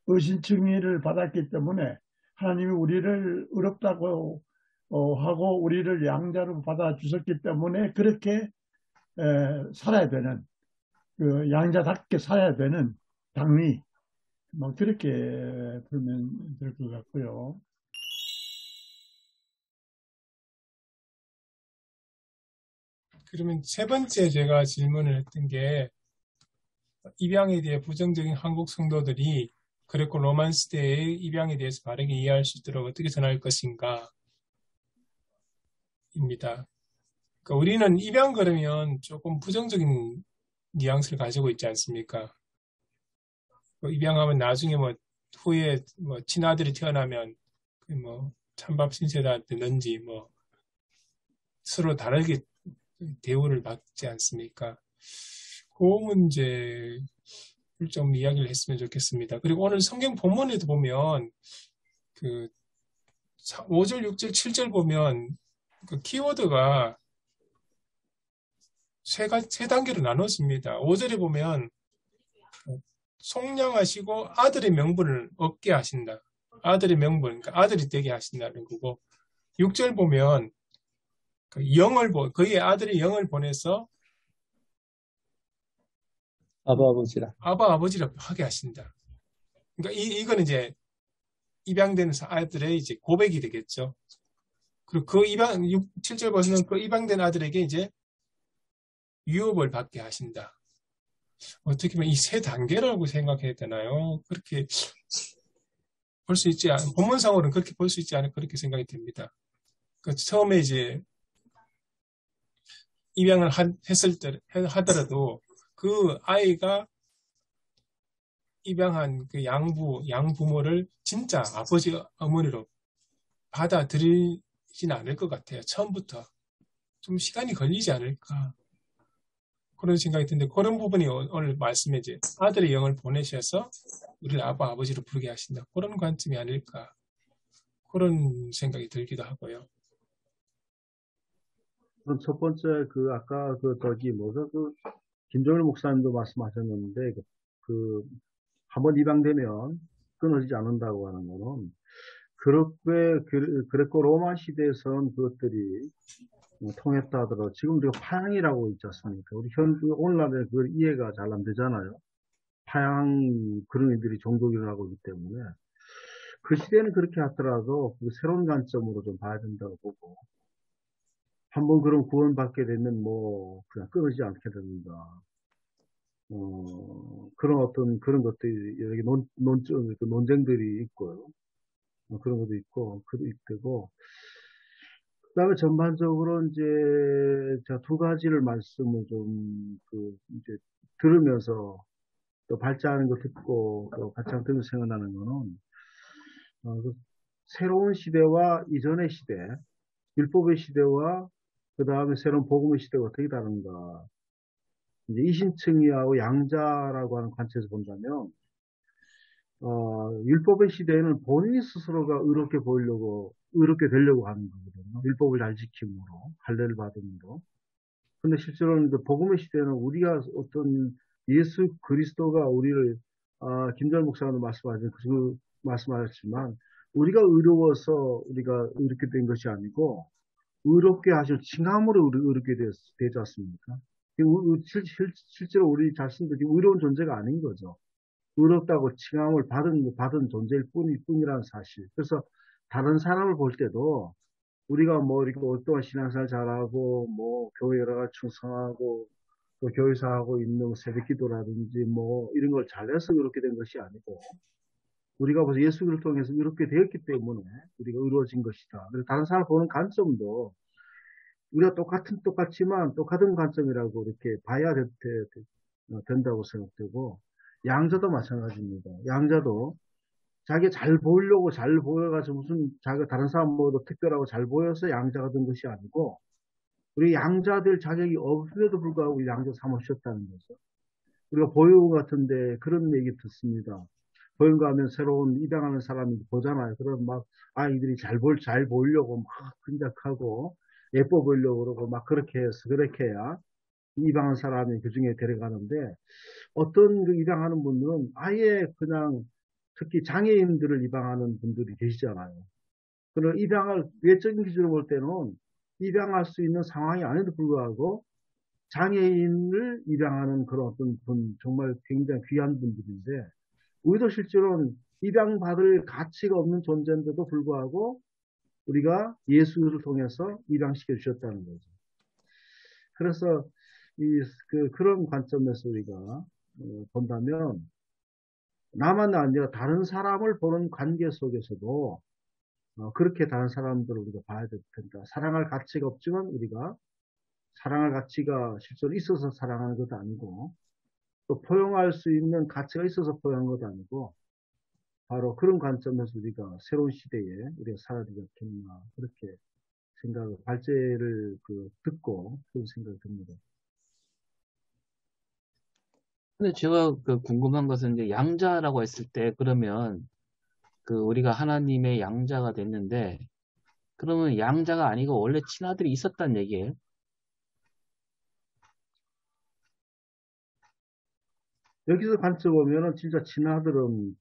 의신칭의를 받았기 때문에 하나님이 우리를 의롭다고 하고 우리를 양자로 받아주셨기 때문에 그렇게 살아야 되는 그 양자답게 살아야 되는 당리 뭐 그렇게 풀면 될 것 같고요. 그러면 세 번째 제가 질문을 했던 게 입양에 대해 부정적인 한국 성도들이 그레코 로만 시대의 입양에 대해서 바르게 이해할 수 있도록 어떻게 전할 것인가 입니다. 그러니까 우리는 입양 그러면 조금 부정적인 뉘앙스를 가지고 있지 않습니까? 입양하면 나중에 후에 친아들이 태어나면 찬밥 신세다 듣는지 서로 다르게 대우를 받지 않습니까? 그 문제를 좀 이야기를 했으면 좋겠습니다. 그리고 오늘 성경 본문에도 보면 그 5절, 6절, 7절 보면 그 키워드가 세 단계로 나눠집니다. 5절에 보면 속량하시고 아들의 명분을 얻게 하신다. 아들의 명분, 그러니까 아들이 되게 하신다는 거고 6절 보면 그의 아들의 영을 보내서 아버지라. 아버지라 하게 하신다. 그러니까 이거는 이제 입양된 아들의 이제 고백이 되겠죠. 그리고 7절 보시면 그 입양된 아들에게 이제 유업을 받게 하신다. 어떻게 보면 이 세 단계라고 생각해야 되나요? 그렇게 볼 수 있지 본문상으로는 그렇게 볼 수 있지 않을까 그렇게 생각이 됩니다. 처음에 이제 입양을 했을 때 하더라도 그 아이가 입양한 그 양부모를 진짜 아버지 어머니로 받아들이진 않을 것 같아요. 처음부터 좀 시간이 걸리지 않을까 그런 생각이 드는데 그런 부분이 오늘 말씀에 이제 아들의 영을 보내셔서 우리를 아버지로 부르게 하신다. 그런 관점이 아닐까 그런 생각이 들기도 하고요. 첫 번째 아까 김정일 목사님도 말씀하셨는데 한번 입양되면 끊어지지 않는다고 하는 거는 그랬고 로마 시대에서는 그것들이 통했다 하더라도 지금 우리가 파양이라고 있지 않습니까? 우리 오늘날에 그걸 이해가 잘 안 되잖아요. 파양 그런 애들이 종족이라고 하기 때문에 그 시대는 그렇게 하더라도 새로운 관점으로 좀 봐야 된다고 보고 한번 그런 구원받게 되면 뭐 그냥 끊어지지 않게 된다. 그런 것들이 여기 논쟁들이 있고요. 그런 것도 있고, 있고. 그 다음에 전반적으로 이제 제가 두 가지를 말씀을 좀, 이제 들으면서 또 발자하는 거 듣고 또 발자하는 거 들으면서 생각나는 거는, 새로운 시대와 이전의 시대, 율법의 시대와 그 다음에 새로운 복음의 시대가 어떻게 다른가. 이제 이신층이하고 양자라고 하는 관점에서 본다면, 율법의 시대에는 본인 스스로가 의롭게 되려고 하는 거거든요. 율법을 잘 지킴으로, 할례를 받음으로. 근데 실제로는 복음의 시대는 우리가 어떤 예수 그리스도가 우리를, 김전 목사님도 말씀하셨지만, 우리가 의로워서 우리가 의롭게 된 것이 아니고, 의롭게 하실 칭함으로 우리 의롭게 되지 않습니까? 실제로 우리 자신도 의로운 존재가 아닌 거죠. 의롭다고 칭함을 받은 존재일 뿐이라는 사실. 그래서 다른 사람을 볼 때도 우리가 뭐 이렇게 오랫동안 신앙생활 잘하고 뭐 교회 여러 가지 충성하고 또 교회사하고 있는 새벽기도라든지 뭐 이런 걸 잘해서 의롭게 된 것이 아니고 우리가 벌써 예수를 통해서 의롭게 되었기 때문에 우리가 의로워진 것이다. 그래서 다른 사람을 보는 관점도 우리가 똑같지만 똑같은 관점이라고 이렇게 봐야 된다고 생각되고 양자도 마찬가지입니다. 양자도 자기 잘 보이려고 잘 보여가지고 무슨 자기가 다른 사람보다 특별하고 잘 보여서 양자가 된 것이 아니고 우리 양자들 자격이 없음에도 불구하고 양자 삼으셨다는 거죠. 우리가 보육원 같은데 그런 얘기 듣습니다. 보육원 가면 새로운 입양하는 사람이 보잖아요. 그럼 막 아이들이 잘 보이려고 막 근작하고 예뻐 보이려고 그러고 막 그렇게 해야 입양한 사람이 그 중에 데려가는데 어떤 입양하는 분들은 아예 그냥 특히 장애인들을 입양하는 분들이 계시잖아요. 그런 외적인 기준으로 볼 때는 입양할 수 있는 상황이 아닌데도 불구하고 장애인을 입양하는 그런 어떤 분, 정말 굉장히 귀한 분들인데 우리도 실제로는 입양받을 가치가 없는 존재인데도 불구하고 우리가 예수를 통해서 입양시켜 주셨다는 거죠. 그래서 그런 관점에서 우리가 본다면 나만 아니라 다른 사람을 보는 관계 속에서도 그렇게 다른 사람들을 우리가 봐야 된다. 사랑할 가치가 없지만 우리가 사랑할 가치가 실제로 있어서 사랑하는 것도 아니고 또 포용할 수 있는 가치가 있어서 포용한 것도 아니고 바로 그런 관점에서 우리가 새로운 시대에 우리가 살아야 되지 않겠나 그렇게 발제를 듣고 그런 생각이 듭니다. 근데 제가 궁금한 것은 이제 양자라고 했을 때 그러면 우리가 하나님의 양자가 됐는데 그러면 양자가 아니고 원래 친아들이 있었단 얘기예요? 여기서 관점 보면은 진짜 친아들은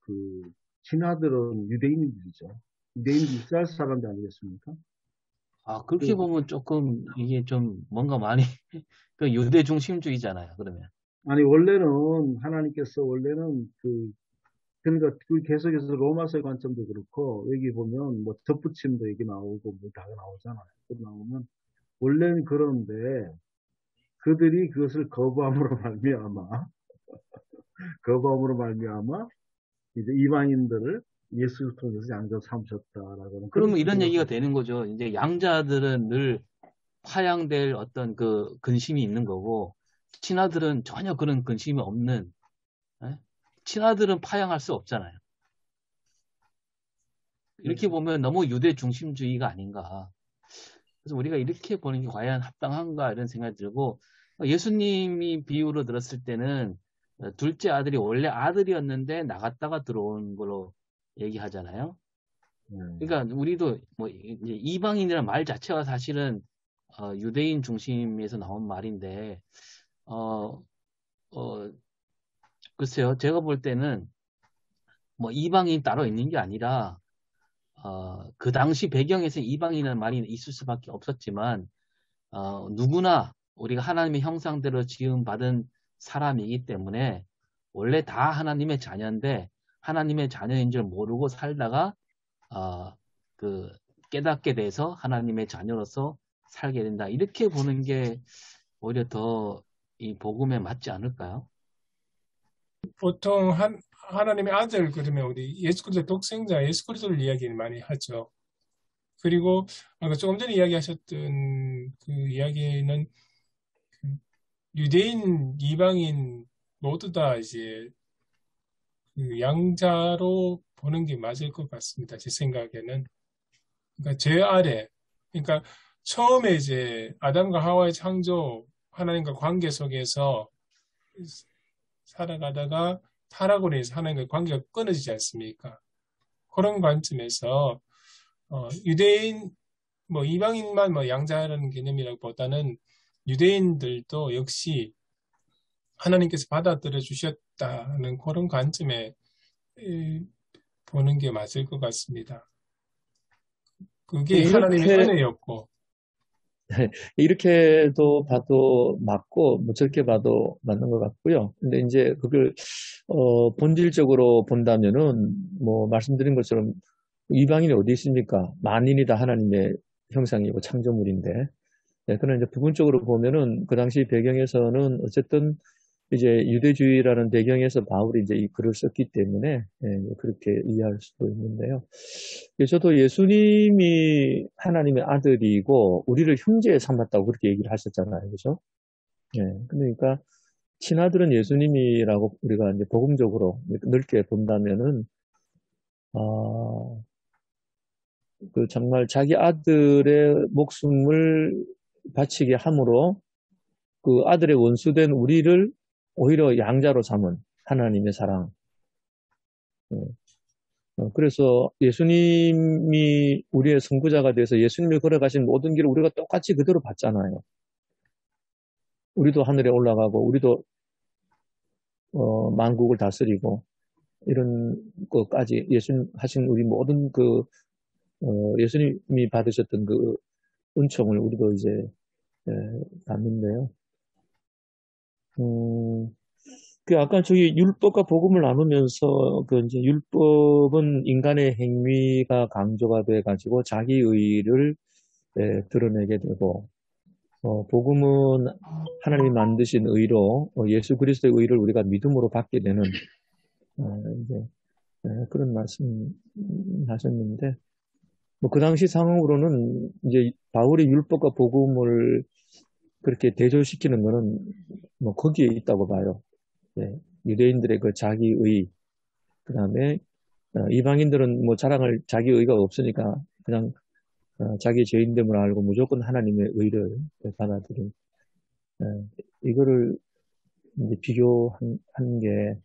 유대인들이죠. 유대인들 이스라엘 사람들 아니겠습니까? 그렇게 보면 조금 이게 좀 뭔가 많이 유대 중심주의잖아요. 그러면. 아니 원래는 하나님께서 그러니까 계속해서 로마서의 관점도 그렇고 여기 보면 뭐 덧붙임도 얘기 나오고 뭐 다 나오잖아요. 나오면 원래는 그런데 그들이 그것을 거부함으로 말미암아 이제 이방인들을 예수를 통해서 양자 삼으셨다라고. 그러면 이런 얘기가 되는 거죠. 이제 양자들은 늘 파양될 어떤 근심이 있는 거고 친아들은 전혀 그런 근심이 없는. 친아들은 파양할 수 없잖아요. 이렇게 보면 너무 유대 중심주의가 아닌가. 그래서 우리가 이렇게 보는 게 과연 합당한가 이런 생각이 들고 예수님이 비유로 들었을 때는 둘째 아들이 원래 아들이었는데 나갔다가 들어온 걸로 얘기하잖아요. 그러니까 우리도 뭐 이제 이방인이라는 말 자체가 사실은 유대인 중심에서 나온 말인데 글쎄요. 제가 볼 때는 뭐 이방인 따로 있는 게 아니라 그 당시 배경에서 이방인이라는 말이 있을 수밖에 없었지만 누구나 우리가 하나님의 형상대로 지음받은 사람이기 때문에 원래 다 하나님의 자녀인데 하나님의 자녀인 줄 모르고 살다가 그 깨닫게 돼서 하나님의 자녀로서 살게 된다. 이렇게 보는 게 오히려 더 이 복음에 맞지 않을까요? 보통 하나님의 아들, 그러면 우리 예수 그리스도 독생자 예수 그리스도를 이야기를 많이 하죠. 그리고 아까 조금 전에 이야기하셨던 그 이야기는 그 유대인, 이방인 모두 다 이제 그 양자로 보는 게 맞을 것 같습니다. 제 생각에는. 그러니까 죄 아래, 그러니까 처음에 이제 아담과 하와의 창조, 하나님과 관계 속에서 살아가다가 타락으로 인해서 하나님과 관계가 끊어지지 않습니까? 그런 관점에서 유대인, 뭐 이방인만 뭐 양자라는 개념이라기보다는 유대인들도 역시 하나님께서 받아들여 주셨다는 그런 관점에 보는 게 맞을 것 같습니다. 그게 하나님의 은혜였고. 이렇게도 봐도 맞고, 뭐 저렇게 봐도 맞는 것 같고요. 근데 이제 그걸, 본질적으로 본다면은, 뭐, 말씀드린 것처럼, 이방인이 어디 있습니까? 만인이 다 하나님의 형상이고 창조물인데. 네, 그러나 이제 부분적으로 보면은, 그 당시 배경에서는 어쨌든, 이제 유대주의라는 배경에서 바울이 이제 이 글을 썼기 때문에 그렇게 이해할 수도 있는데요. 저도 예수님이 하나님의 아들이고 우리를 형제 삼았다고 그렇게 얘기를 하셨잖아요, 그렇죠? 그러니까 친아들은 예수님이라고 우리가 이제 복음적으로 넓게 본다면은 그 정말 자기 아들의 목숨을 바치게 함으로 그 아들의 원수된 우리를 오히려 양자로 삼은 하나님의 사랑. 그래서 예수님이 우리의 선구자가 돼서 예수님이 걸어가신 모든 길을 우리가 똑같이 그대로 봤잖아요. 우리도 하늘에 올라가고 우리도 만국을 다스리고 이런 것까지 예수님 하신 우리 모든 그 예수님이 받으셨던 그 은총을 우리도 이제 받는데요. 그 아까 저기 율법과 복음을 나누면서 그 이제 율법은 인간의 행위가 강조가 돼 가지고 자기 의를 드러내게 되고 복음은 하나님이 만드신 의로 예수 그리스도의 의를 우리가 믿음으로 받게 되는 이제 그런 말씀하셨는데 뭐 그 당시 상황으로는 이제 바울이 율법과 복음을 그렇게 대조시키는 거는 뭐 거기에 있다고 봐요. 유대인들의 그 자기의, 그 다음에 이방인들은 뭐 자랑할 자기 의가 없으니까 그냥 자기 죄인됨을 알고 무조건 하나님의 의를 받아들인 이거를 이제 비교한 게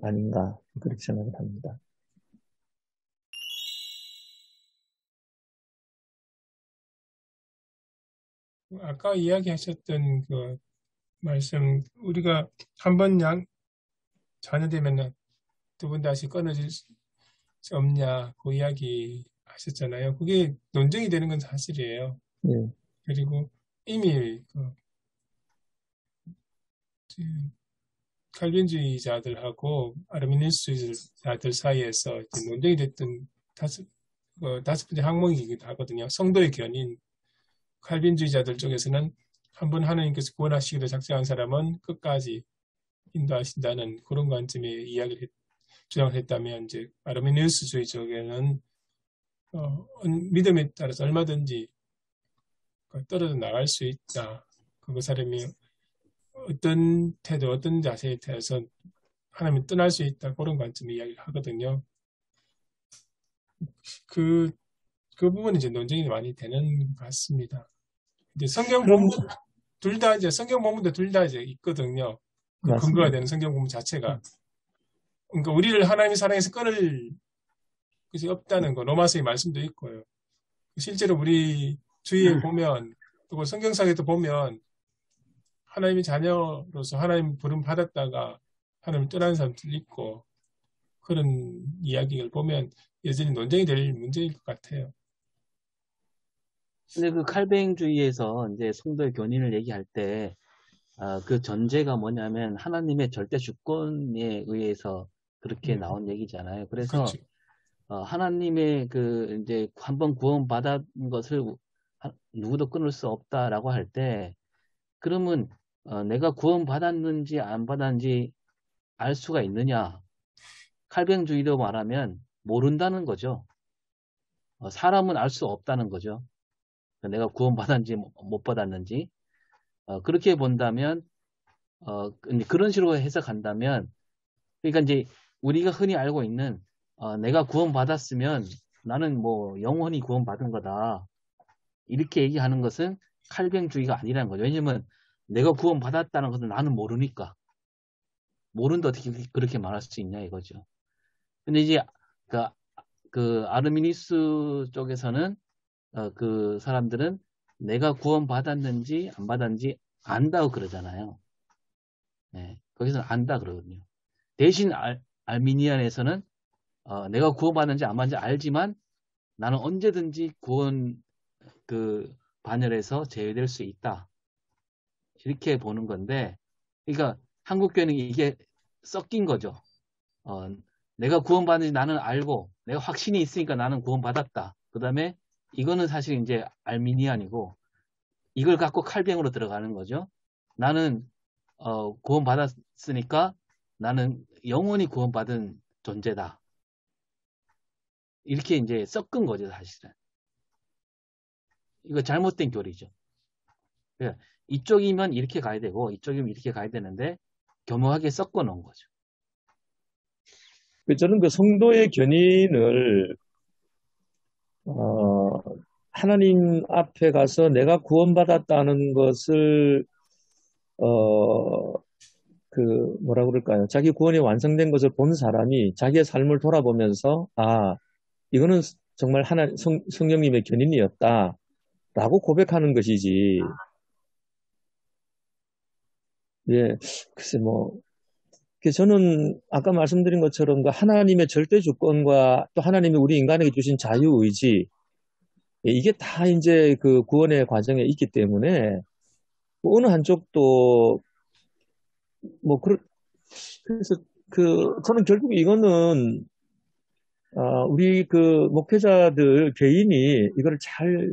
아닌가 그렇게 생각을 합니다. 아까 이야기하셨던 그 말씀, 우리가 한번 자녀 되면은 두 번 다시 끊어질 수 없냐, 그 이야기 하셨잖아요. 그게 논쟁이 되는 건 사실이에요. 그리고 이미 칼빈주의자들하고 아르미니스주의자들 사이에서 논쟁이 됐던 다섯 번째 항목이기도 하거든요. 성도의 견인. 칼빈주의자들 쪽에서는 한번 하나님께서 구원하시기로 작정한 사람은 끝까지 인도하신다는 그런 관점의 이야기를 주장을 했다면, 이제 아르미니우스주의 쪽에는 믿음에 따라서 얼마든지 떨어져 나갈 수 있다. 그 사람이 어떤 태도, 어떤 자세에 대해서 하나님이 떠날 수 있다. 그런 관점의 이야기를 하거든요. 그 부분은 이제 논쟁이 많이 되는 것 같습니다. 근데 성경 본문 둘 다 이제 성경 본문도 둘 다 이제 있거든요. 그 근거가 되는 성경 본문 자체가. 그러니까 우리를 하나님의 사랑에서 끊을 것이 없다는 거 로마서의 말씀도 있고요. 실제로 우리 주위에 보면 또 성경상에도 보면 하나님의 자녀로서 하나님 부름 받았다가 하나님을 떠나는 사람도 있고 그런 이야기를 보면 여전히 논쟁이 될 문제일 것 같아요. 근데 그 칼뱅주의에서 이제 성도의 견인을 얘기할 때, 그 전제가 뭐냐면 하나님의 절대 주권에 의해서 그렇게 나온 얘기잖아요. 그래서 그렇죠. 하나님의 그 이제 한번 구원받은 것을 누구도 끊을 수 없다라고 할 때, 그러면 내가 구원받았는지 안 받았는지 알 수가 있느냐? 칼뱅주의로 말하면 모른다는 거죠. 사람은 알 수 없다는 거죠. 내가 구원받았는지 못 받았는지. 그렇게 본다면, 그런 식으로 해석한다면, 그러니까 이제 우리가 흔히 알고 있는, 내가 구원받았으면 나는 뭐 영원히 구원받은 거다. 이렇게 얘기하는 것은 칼뱅주의가 아니라는 거죠. 왜냐면 내가 구원받았다는 것은 나는 모르니까. 모르는데 어떻게 그렇게 말할 수 있냐 이거죠. 근데 이제 그 아르미니스 쪽에서는 그 사람들은 내가 구원받았는지 안 받았는지 안다고 그러잖아요. 네, 거기서는 안다 그러거든요. 대신 알미니안에서는 내가 구원받았는지 안 받았는지 알지만 나는 언제든지 구원 그 반열에서 제외될 수 있다. 이렇게 보는 건데, 그러니까 한국교회는 이게 섞인 거죠. 내가 구원받는지 나는 알고 내가 확신이 있으니까 나는 구원받았다. 그 다음에 이거는 사실 이제 알미니안이고 이걸 갖고 칼뱅으로 들어가는 거죠. 나는 구원받았으니까 나는 영원히 구원받은 존재다. 이렇게 이제 섞은 거죠, 사실은. 이거 잘못된 교리죠. 그러니까 이쪽이면 이렇게 가야 되고 이쪽이면 이렇게 가야 되는데 교묘하게 섞어 놓은 거죠. 저는 그 성도의 견인을 하나님 앞에 가서 내가 구원받았다는 것을 그 뭐라 그럴까요? 자기 구원이 완성된 것을 본 사람이 자기의 삶을 돌아보면서 이거는 정말 성령님의 견인이었다라고 고백하는 것이지. 예, 글쎄 저는 아까 말씀드린 것처럼 그 하나님의 절대 주권과 또 하나님이 우리 인간에게 주신 자유의지, 이게 다 이제 그 구원의 과정에 있기 때문에 어느 한쪽도 그래서 저는 결국 이거는 우리 그 목회자들 개인이 이걸 잘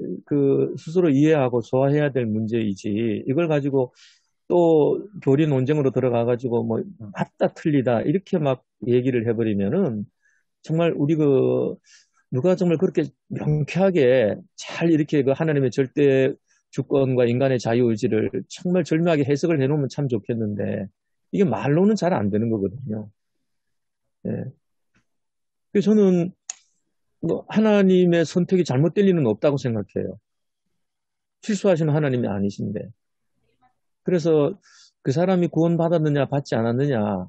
스스로 이해하고 소화해야 될 문제이지, 이걸 가지고 또 교리 논쟁으로 들어가가지고 맞다 틀리다 이렇게 막 얘기를 해버리면은 정말 우리 누가 정말 그렇게 명쾌하게 잘 이렇게 그 하나님의 절대 주권과 인간의 자유의지를 정말 절묘하게 해석을 해놓으면 참 좋겠는데 이게 말로는 잘 안 되는 거거든요. 예. 그래서 저는 하나님의 선택이 잘못될 리는 없다고 생각해요. 실수하시는 하나님이 아니신데. 그래서 그 사람이 구원받았느냐 받지 않았느냐,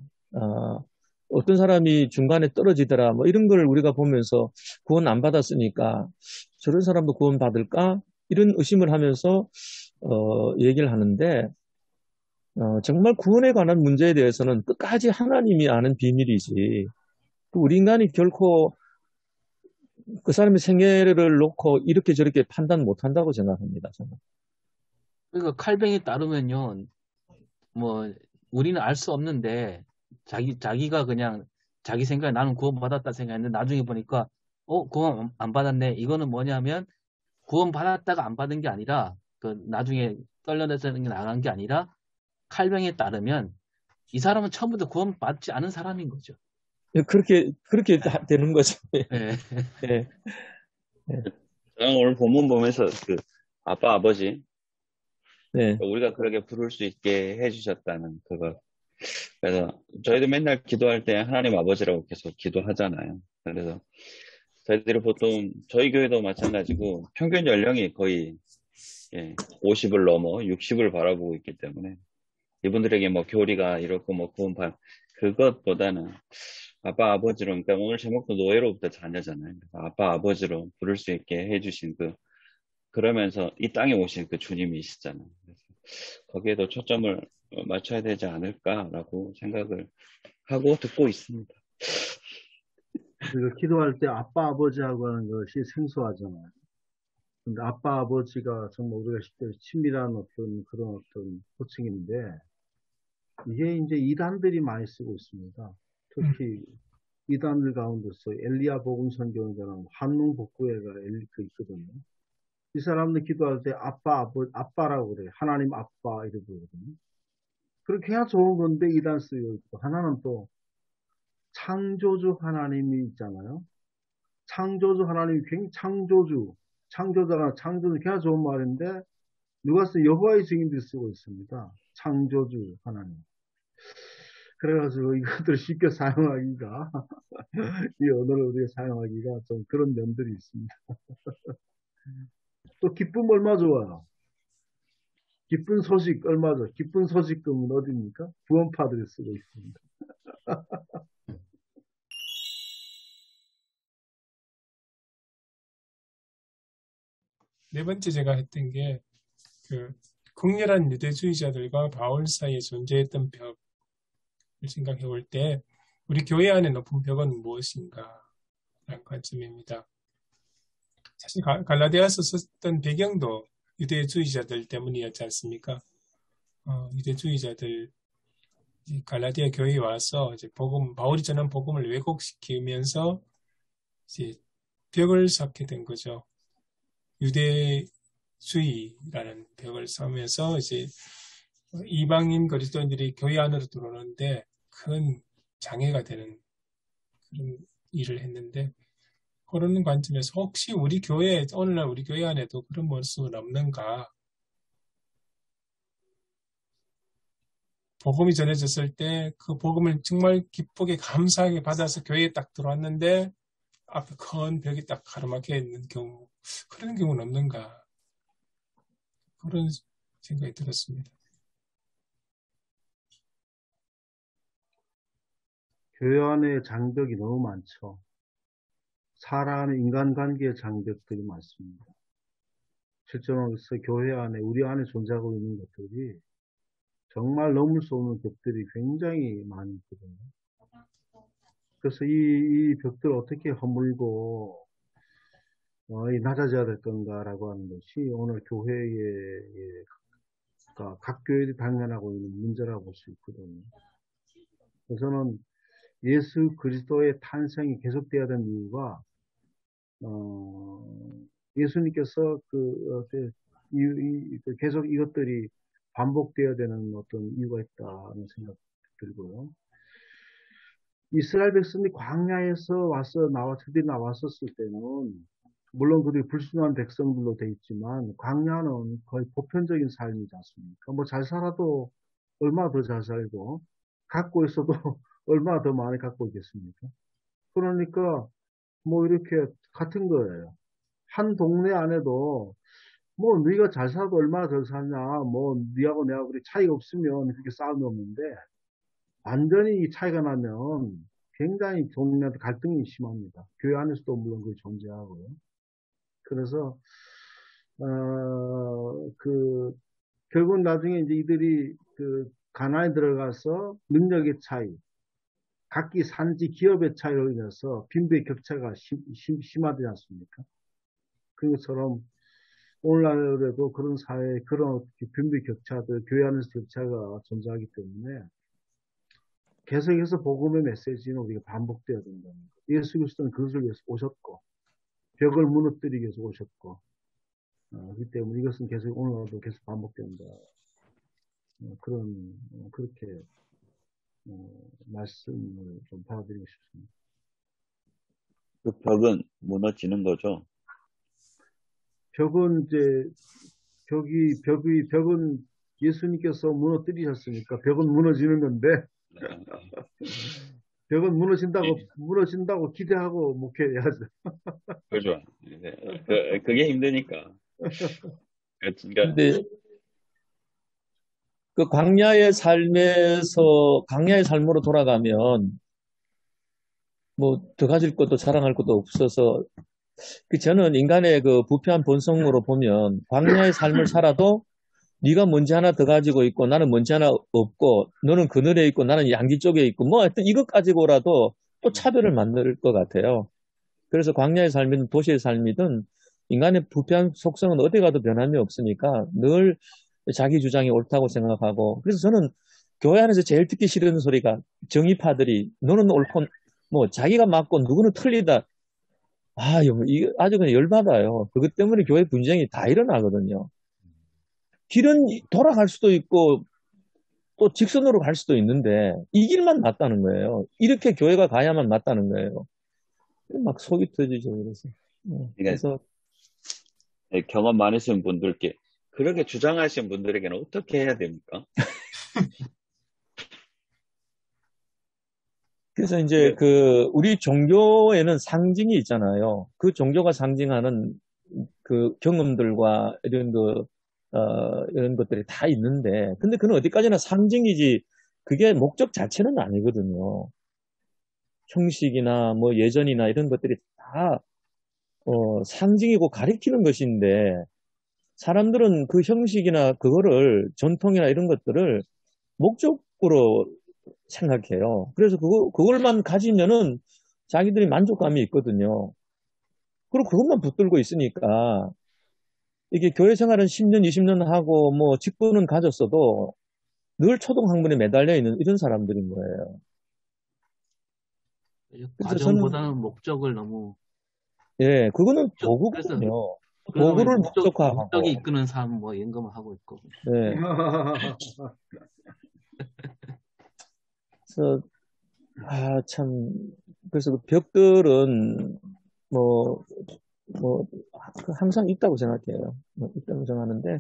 어떤 사람이 중간에 떨어지더라 이런 걸 우리가 보면서 구원 안 받았으니까 저런 사람도 구원 받을까 이런 의심을 하면서 얘기를 하는데, 정말 구원에 관한 문제에 대해서는 끝까지 하나님이 아는 비밀이지 우리 인간이 결코 그 사람의 생애를 놓고 이렇게 저렇게 판단 못 한다고 생각합니다. 저는. 그러니까 칼뱅에 따르면요, 우리는 알 수 없는데 자기가 그냥 자기 생각에 나는 구원받았다 생각했는데 나중에 보니까 구원 안 받았네. 이거는 뭐냐면 구원 받았다가 안 받은 게 아니라 나중에 떨려내서 나간 게 아니라 칼뱅에 따르면 이 사람은 처음부터 구원 받지 않은 사람인 거죠. 그렇게 되는 거죠. 네. 네. 저는 오늘 본문 보면서 아빠 아버지, 네. 우리가 그렇게 부를 수 있게 해주셨다는 그거. 그래서 저희도 맨날 기도할 때 하나님 아버지라고 계속 기도하잖아요. 그래서 저희들이 보통 저희 교회도 마찬가지고 평균 연령이 거의 50을 넘어 60을 바라보고 있기 때문에 이분들에게 교리가 이렇고 구원받 그것보다는 아빠 아버지로, 그러니까 오늘 제목도 노예로부터 자녀잖아요. 아빠 아버지로 부를 수 있게 해주신 그러면서 이 땅에 오신 그 주님이시잖아요. 거기에도 초점을 맞춰야 되지 않을까라고 생각을 하고 듣고 있습니다. 우리가 기도할 때 아빠, 아버지하고 하는 것이 생소하잖아요. 근데 아빠, 아버지가 정말 우리가 쉽게 친밀한 어떤 그런 어떤 호칭인데, 이게 이제 이단들이 많이 쓰고 있습니다. 특히 이단들 가운데서 엘리야 복음 선교원자라는 한농 복구회가 있거든요. 이 사람들 기도할 때 아빠, 아빠라고 그래요. 하나님 아빠 이렇게 부르거든요. 그렇게 해야 좋은 건데 이단 쓰여 있고, 하나는 또 창조주 하나님이 있잖아요. 창조주 하나님이 굉장히 창조자가 창조주 그냥 좋은 말인데 누가 쓰 여호와의 증인들이 쓰고 있습니다. 창조주 하나님. 그래가지고 이것들을 쉽게 사용하기가 이 언어를 우리가 사용하기가 좀 그런 면들이 있습니다. 또 기쁨 얼마 좋아요. 기쁜 소식 얼마 좋아. 기쁜 소식금은 어디입니까? 구원파들이 쓰고 있습니다. 네 번째 제가 했던 게 그 극렬한 유대주의자들과 바울 사이에 존재했던 벽을 생각해 볼 때 우리 교회 안에 높은 벽은 무엇인가 라는 관점입니다. 사실 갈라디아서 썼던 배경도 유대주의자들 때문이었지 않습니까? 유대주의자들 갈라디아 교회에 와서 이제 바울이 전한 복음을 왜곡시키면서 이제 벽을 쌓게 된 거죠. 유대주의라는 벽을 쌓으면서 이제 이방인 그리스도인들이 교회 안으로 들어오는데 큰 장애가 되는 그런 일을 했는데, 그런 관점에서 혹시 오늘날 우리 교회 안에도 그런 모습은 없는가? 복음이 전해졌을 때 그 복음을 정말 기쁘게 감사하게 받아서 교회에 딱 들어왔는데 앞에 큰 벽이 딱 가로막혀 있는 경우, 그런 경우는 없는가? 그런 생각이 들었습니다. 교회 안에 장벽이 너무 많죠. 사람, 인간관계의 장벽들이 많습니다. 실제로서 교회 안에, 우리 안에 존재하고 있는 것들이 정말 넘을 수 없는 벽들이 굉장히 많이 있거든요. 그래서 이 벽들을 어떻게 허물고 낮아져야 될 건가라고 하는 것이 오늘 교회의 각 교회들이 당면하고 있는 문제라고 볼 수 있거든요. 그래서는 예수 그리스도의 탄생이 계속돼야 되는 이유가 예수님께서 계속 이것들이 반복돼야 되는 어떤 이유가 있다는 생각 들고요. 이스라엘 백성이 광야에서 드디어 나왔었을 때는 물론 그들이 불순한 백성들로 돼 있지만 광야는 거의 보편적인 삶이지 않습니까? 뭐 잘 살아도 얼마나 더 잘 살고 갖고 있어도 얼마나 더 많이 갖고 있겠습니까? 그러니까 뭐 이렇게 같은 거예요. 한 동네 안에도 뭐 네가 잘 살아도 얼마나 더 사냐, 뭐 네하고 내하고 그렇게 차이가 없으면 그렇게 싸움이 없는데 완전히 차이가 나면 굉장히 동네한테 갈등이 심합니다. 교회 안에서도 물론 그게 존재하고요. 그래서 결국 나중에 이제 이들이 가나안에 들어가서 능력의 차이, 각기 산지 기업의 차이로 인해서 빈부의 격차가 심하지 않습니까? 그것처럼 오늘날에도 그런 사회에 그런 빈부의 격차들, 교회 안에서 격차가 존재하기 때문에 계속해서 복음의 메시지는 우리가 반복되어야 된다는 것. 예수 그리스도는 그것을 위해서 오셨고 벽을 무너뜨리기 위해서 오셨고 그렇기 때문에 이것은 계속 오늘도 계속 반복된다. 그렇게 말씀을 좀 받아드리고 싶습니다. 그 벽은 무너지는 거죠. 벽은 벽은 예수님께서 무너뜨리셨으니까 벽은 무너지는 건데 벽은 무너진다고 기대하고 목회해야죠. 그죠. 그게 힘드니까. 근데 그 광야의 삶으로 돌아가면 뭐 더 가질 것도 자랑할 것도 없어서 저는 인간의 그 부패한 본성으로 보면 광야의 삶을 살아도 네가 먼지 하나 더 가지고 있고 나는 먼지 하나 없고 너는 그늘에 있고 나는 양지 쪽에 있고 뭐 하여튼 이것 가지고라도 또 차별을 만들 것 같아요. 그래서 광야의 삶이든 도시의 삶이든 인간의 부패한 속성은 어디 가도 변함이 없으니까 늘 자기 주장이 옳다고 생각하고 그래서 저는 교회 안에서 제일 듣기 싫은 소리가 정의파들이 너는 옳고 뭐 자기가 맞고 누구는 틀리다. 이거 아주 그냥 열받아요. 그것 때문에 교회 분쟁이 다 일어나거든요. 길은 돌아갈 수도 있고 또 직선으로 갈 수도 있는데 이 길만 맞다는 거예요. 이렇게 교회가 가야만 맞다는 거예요. 막 속이 터지죠. 그래서 그러니까 그래서 경험 많으신 분들께 그렇게 주장하신 분들에게는 어떻게 해야 됩니까? 그래서 이제 네. 그 우리 종교에는 상징이 있잖아요. 그 종교가 상징하는 그 경험들과 이런 것들이 다 있는데, 근데 그건 어디까지나 상징이지, 그게 목적 자체는 아니거든요. 형식이나 뭐 예전이나 이런 것들이 다, 상징이고 가리키는 것인데, 사람들은 그 형식이나 그거를, 전통이나 이런 것들을 목적으로 생각해요. 그래서 그걸만 가지면은 자기들이 만족감이 있거든요. 그리고 그것만 붙들고 있으니까, 이게 교회 생활은 10년, 20년 하고 뭐 직분은 가졌어도 늘 초등 학문에 매달려 있는 이런 사람들인 거예요. 그래서 저는 과정보다는 목적을 너무 예, 그거는 그래서 도구거든요. 그러다 보니 도구를 목적이 목적화하고 이끄는 삶 뭐 이런 것만 하고 있고. 예. 그래서 참 그래서 그 벽들은 뭐 뭐 항상 있다고 생각해요. 있다고 생각하는데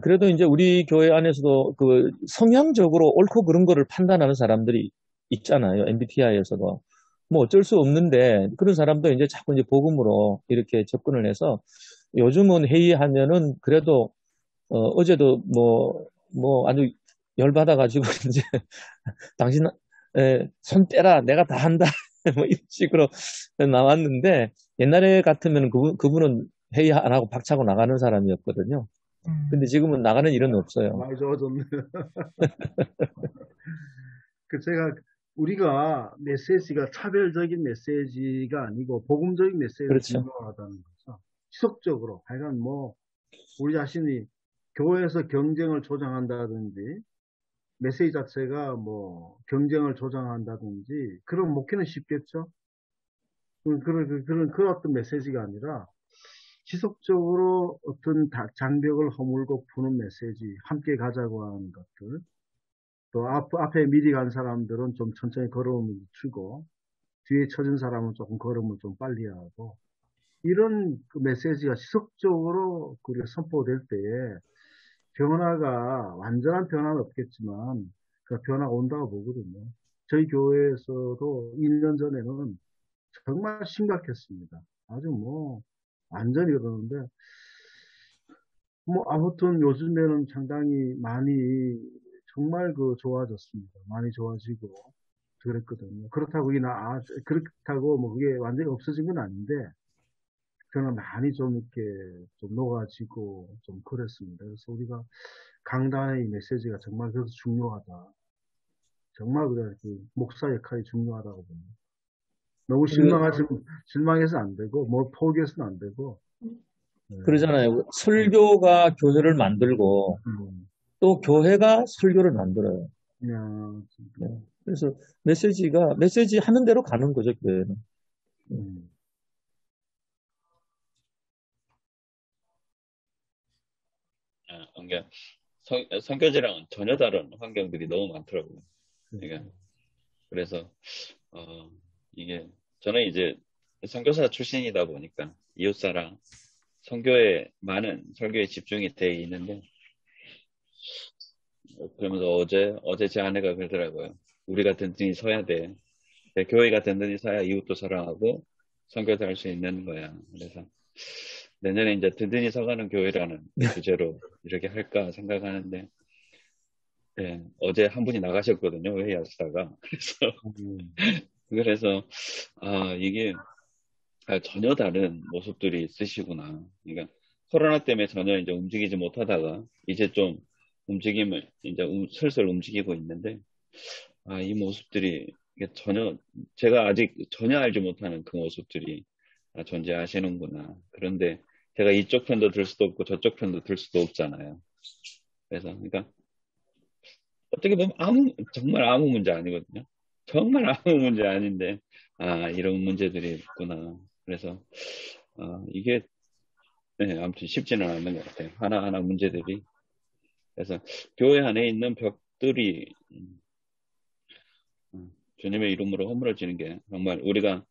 그래도 이제 우리 교회 안에서도 그 성향적으로 옳고 그른 거를 판단하는 사람들이 있잖아요. MBTI에서도. 뭐 어쩔 수 없는데 그런 사람도 이제 자꾸 이제 복음으로 이렇게 접근을 해서 요즘은 회의하면은 그래도 어제도 뭐 아주 열받아가지고 이제 당신 손 떼라 내가 다 한다 뭐 이런 식으로 나왔는데 옛날에 같으면 그분은 회의 안 하고 박차고 나가는 사람이었거든요. 근데 지금은 나가는 일은 없어요. 많이 좋아졌네. 제가 우리가 메시지가 차별적인 메시지가 아니고 복음적인 메시지가 그렇죠. 중요하다는 거죠. 지속적으로 하여간 뭐 우리 자신이 교회에서 경쟁을 조장한다든지 메시지 자체가 뭐 경쟁을 조장한다든지 그런 목회는 쉽겠죠. 그런 어떤 메시지가 아니라 지속적으로 어떤 장벽을 허물고 푸는 메시지, 함께 가자고 하는 것들, 또 앞에 미리 간 사람들은 좀 천천히 걸음을 추고, 뒤에 처진 사람은 조금 걸음을 좀 빨리 하고, 이런 그 메시지가 지속적으로 우리가 선포될 때에 변화가, 완전한 변화는 없겠지만, 그 변화가 온다고 보거든요. 저희 교회에서도 2년 전에는 정말 심각했습니다. 아주 뭐, 완전히 그러는데, 뭐, 아무튼 요즘에는 상당히 많이, 정말 좋아졌습니다. 많이 좋아지고, 그랬거든요. 그렇다고 뭐 그게 완전히 없어진 건 아닌데, 그러나 많이 좀 이렇게 좀 녹아지고 좀 그랬습니다. 그래서 우리가 강단의 이 메시지가 정말 그래서 중요하다. 정말 그래, 목사 역할이 중요하다고 봅니다. 너무 실망해서 안 되고, 뭐 포기해서는 안 되고, 네. 그러잖아요. 설교가 교회를 만들고 또 교회가 설교를 만들어요. 그냥, 네. 그래서 메시지 하는 대로 가는 거죠, 교회는. 그러니까 선교지랑은 전혀 다른 환경들이 너무 많더라고요. 그러니까 그래서 이게 저는 이제 선교사 출신이다 보니까 이웃사랑 선교에 많은 설교에 집중이 돼 있는데 그러면서 어제 제 아내가 그러더라고요. 우리가 든든히 서야 돼. 교회가 든든히 서야 이웃도 사랑하고 선교도 할 수 있는 거야. 그래서 내년에 이제 든든히 서가는 교회라는 주제로 이렇게 할까 생각하는데 네, 어제 한 분이 나가셨거든요. 회의하시다가. 그래서 이게 전혀 다른 모습들이 있으시구나. 그러니까 코로나 때문에 전혀 이제 움직이지 못하다가 이제 좀 움직임을 이제 슬슬 움직이고 있는데, 이 모습들이 이게 전혀 제가 아직 전혀 알지 못하는 그 모습들이 존재하시는구나. 그런데 제가 이쪽 편도 들 수도 없고 저쪽 편도 들 수도 없잖아요. 그래서 그러니까 어떻게 보면 정말 아무 문제 아니거든요. 정말 아무 문제 아닌데 이런 문제들이 있구나. 그래서 이게 네, 아무튼 쉽지는 않은 것 같아요. 하나하나 문제들이. 그래서 교회 안에 있는 벽들이 주님의 이름으로 허물어지는 게 정말 우리가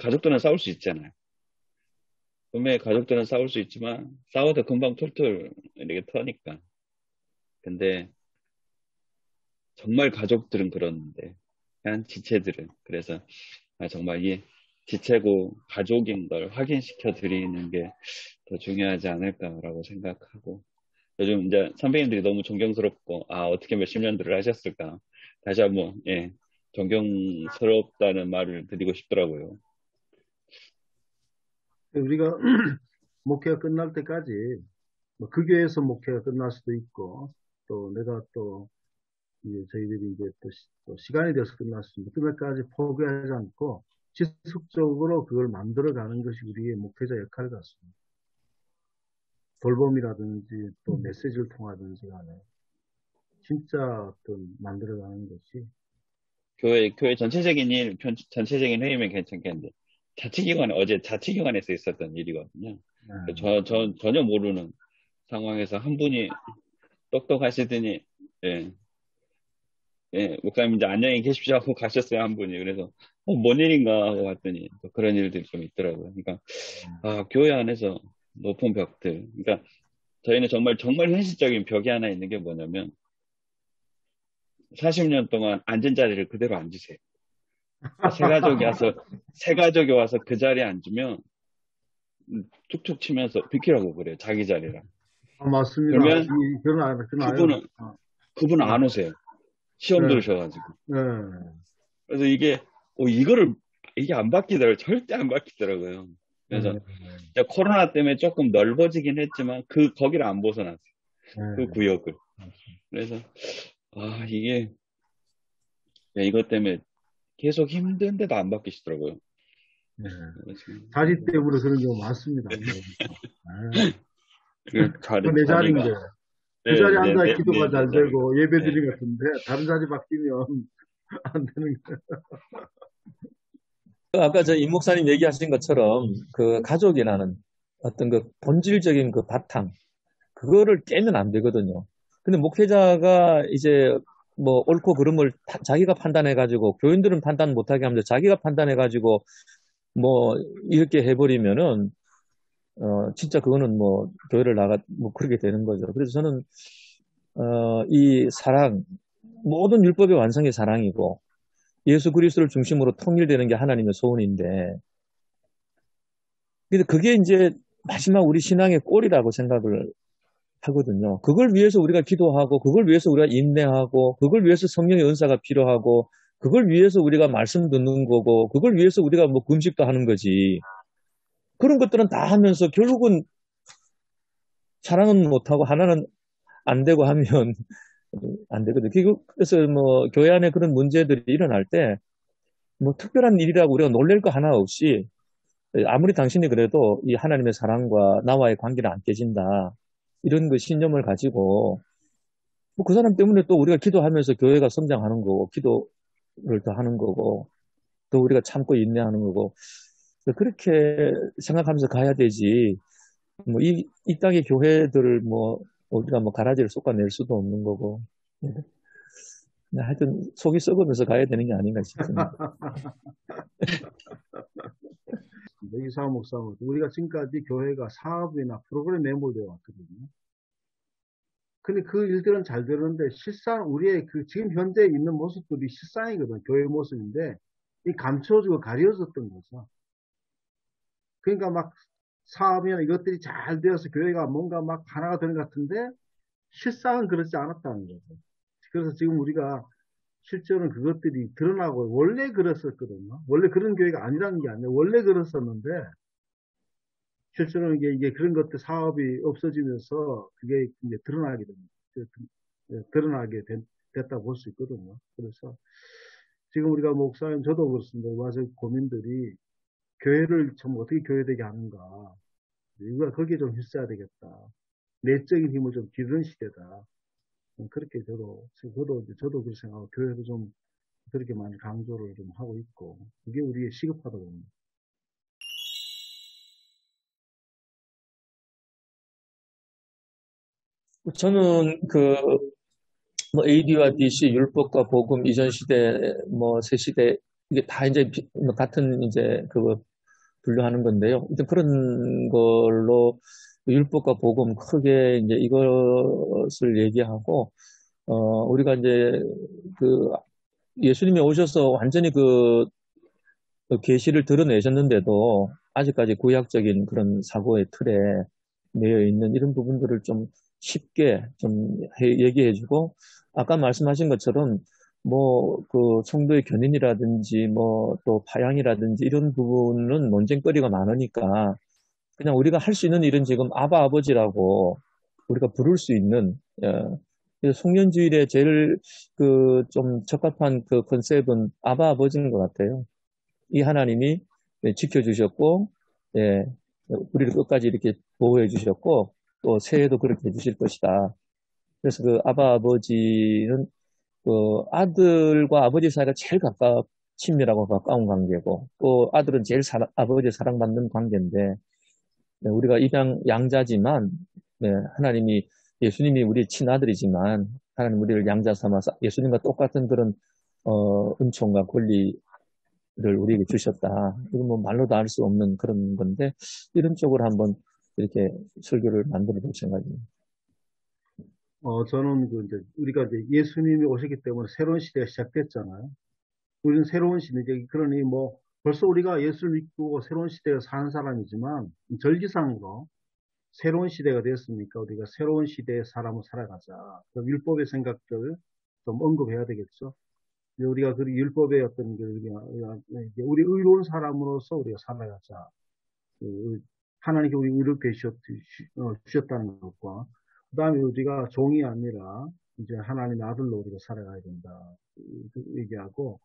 가족들은 싸울 수 있잖아요. 분명히 가족들은 싸울 수 있지만 싸워도 금방 툴툴 이렇게 터니까. 근데 정말 가족들은 그러는데 한 지체들은 그래서 정말 이 지체고 가족인 걸 확인시켜 드리는 게 더 중요하지 않을까라고 생각하고, 요즘 이제 선배님들이 너무 존경스럽고 어떻게 몇십 년들을 하셨을까 다시 한번 존경스럽다는 말을 드리고 싶더라고요. 우리가 목회가 끝날 때까지 그 교회에서 목회가 끝날 수도 있고, 또 내가 또 이제 저희들이 이제 또 시간이 돼서 끝날 수 있는데, 그날까지 포기하지 않고 지속적으로 그걸 만들어가는 것이 우리의 목회자 역할 같습니다. 돌봄이라든지 또 메시지를 통하든지 간에 진짜 어떤 만들어가는 것이 교회 전체적인 전체적인 회의면 괜찮겠는데 어제 자치기관에서 있었던 일이거든요. 전혀 모르는 상황에서 한 분이 똑똑하시더니 목사님 이제 안녕히 계십시오 하고 가셨어요, 한 분이. 그래서 뭔 일인가 하고 봤더니 또 그런 일들이 좀 있더라고요. 그러니까 교회 안에서 높은 벽들, 그러니까 저희는 정말 현실적인 벽이 하나 있는 게 뭐냐면 40년 동안 앉은 자리를 그대로 앉으세요. 새 가족이 와서 그 자리에 앉으면 툭툭 치면서 비키라고 그래요, 자기 자리랑. 맞습니다. 그러면 그분은 안 오세요. 시험 들으셔가지고. 그래서 이게 안 바뀌더라고요. 절대 안 바뀌더라고요. 그래서 코로나 때문에 조금 넓어지긴 했지만 거기를 안 벗어났어요. 그 구역을. 그래서 이것 때문에 계속 힘든데도 안 바뀌시더라고요. 자리 때문에 그런 경우 많습니다. 내 자리인데 그 자리에 앉아 기도가 잘 되고 예배드리 같은데 다른 자리 바뀌면 안 되는 거예요. 아까 임 목사님 얘기하신 것처럼 그 가족이라는 어떤 그 본질적인 그 바탕, 그거를 깨면 안 되거든요. 근데 목회자가 이제 뭐 옳고 그름을 자기가 판단해가지고, 교인들은 판단 못하게 하면서 자기가 판단해가지고 뭐 이렇게 해버리면은 진짜 그거는 뭐 교회를 그렇게 되는 거죠. 그래서 저는 이 사랑, 모든 율법의 완성이 사랑이고 예수 그리스도를 중심으로 통일되는 게 하나님의 소원인데, 근데 그게 이제 마지막 우리 신앙의 꼴이라고 생각을 하거든요. 그걸 위해서 우리가 기도하고, 그걸 위해서 우리가 인내하고, 그걸 위해서 성령의 은사가 필요하고, 그걸 위해서 우리가 말씀 듣는 거고, 그걸 위해서 우리가 뭐 금식도 하는 거지. 그런 것들은 다 하면서 결국은 사랑은 못하고 하나는 안 되고 하면 안 되거든요. 그래서 뭐 교회 안에 그런 문제들이 일어날 때 뭐 특별한 일이라고 우리가 놀랄 거 하나 없이, 아무리 당신이 그래도 이 하나님의 사랑과 나와의 관계는 안 깨진다, 이런 그 신념을 가지고 뭐 그 사람 때문에 또 우리가 기도하면서 교회가 성장하는 거고, 기도를 더 하는 거고, 또 우리가 참고 인내하는 거고, 그렇게 생각하면서 가야 되지. 뭐 이 땅의 교회들을 뭐 우리가 뭐 가라지를 쏟아낼 수도 없는 거고. 하여튼 속이 썩으면서 가야 되는 게 아닌가 싶습니다. 이상호 목사님, 우리가 지금까지 교회가 사업이나 프로그램에 매몰되어 왔거든요. 근데 그 일들은 잘 되는데 실상 우리의 그 지금 현재 있는 모습들이 실상이거든. 교회 모습인데 이 감춰지고 가려졌던 거죠. 그러니까 막 사업이나 이것들이 잘 되어서 교회가 뭔가 막 하나가 되는 것 같은데 실상은 그렇지 않았다는 거죠. 그래서 지금 우리가 실제로는 그것들이 드러나고, 원래 그랬었거든요. 원래 그런 교회가 아니라는 게 아니라 원래 그랬었는데 실제로 이게 그런 것들 사업이 없어지면서 그게 이제 드러나게 됩니다. 됐다고 볼 수 있거든요. 그래서 지금 우리가 목사님, 저도 그렇습니다. 와서 고민들이 교회를 참 어떻게 교회되게 하는가. 우리가 거기에 좀 힘써야 되겠다. 내적인 힘을 좀 기르는 시대다. 그렇게 저도 그렇게 생각하고 교회도 좀 그렇게 많이 강조를 좀 하고 있고, 그게 우리의 시급하다고 봅니다. 저는 뭐 AD와 DC, 율법과 복음, 이전 시대, 뭐 새 시대, 이게 다 이제 같은 이제 분류하는 건데요. 일단 그런 걸로 율법과 복음 크게 이제 이것을 얘기하고, 우리가 이제 예수님이 오셔서 완전히 계시를 드러내셨는데도 아직까지 구약적인 그런 사고의 틀에 내어 있는 이런 부분들을 좀 쉽게 좀 얘기해주고, 아까 말씀하신 것처럼 뭐 성도의 견인이라든지 뭐 또 파양이라든지 이런 부분은 논쟁거리가 많으니까 그냥 우리가 할 수 있는 일은 지금 아바 아버지라고 우리가 부를 수 있는, 송년주일에 제일 좀 적합한 컨셉은 아바 아버지인 것 같아요. 이 하나님이 지켜주셨고, 예, 우리를 끝까지 이렇게 보호해 주셨고, 또 새해도 그렇게 해주실 것이다. 그래서 아바 아버지는 아들과 아버지 사이가 제일 친밀하고 가까운 관계고, 또 아들은 제일 아버지 사랑받는 관계인데, 네, 우리가 입양 양자지만, 네, 예수님이 우리 친아들이지만, 하나님 우리를 양자 삼아서 예수님과 똑같은 그런, 은총과 권리를 우리에게 주셨다. 이건 뭐 말로도 알 수 없는 그런 건데, 이런 쪽으로 한번 이렇게 설교를 만들어 볼 생각입니다. 저는 우리가 이제 예수님이 오셨기 때문에 새로운 시대가 시작됐잖아요. 우리는 새로운 시대, 그러니 뭐, 벌써 우리가 예수를 믿고 새로운 시대에 사는 사람이지만, 절기상으로 새로운 시대가 되었으니까 우리가 새로운 시대의 사람을 살아가자. 율법의 생각들 좀 언급해야 되겠죠. 우리가 그 율법의 어떤 우리 의로운 사람으로서 우리가 살아가자. 하나님께 우리 의롭게 주셨다는 것과, 그 다음에 우리가 종이 아니라 이제 하나님의 아들로 우리가 살아가야 된다. 얘기하고,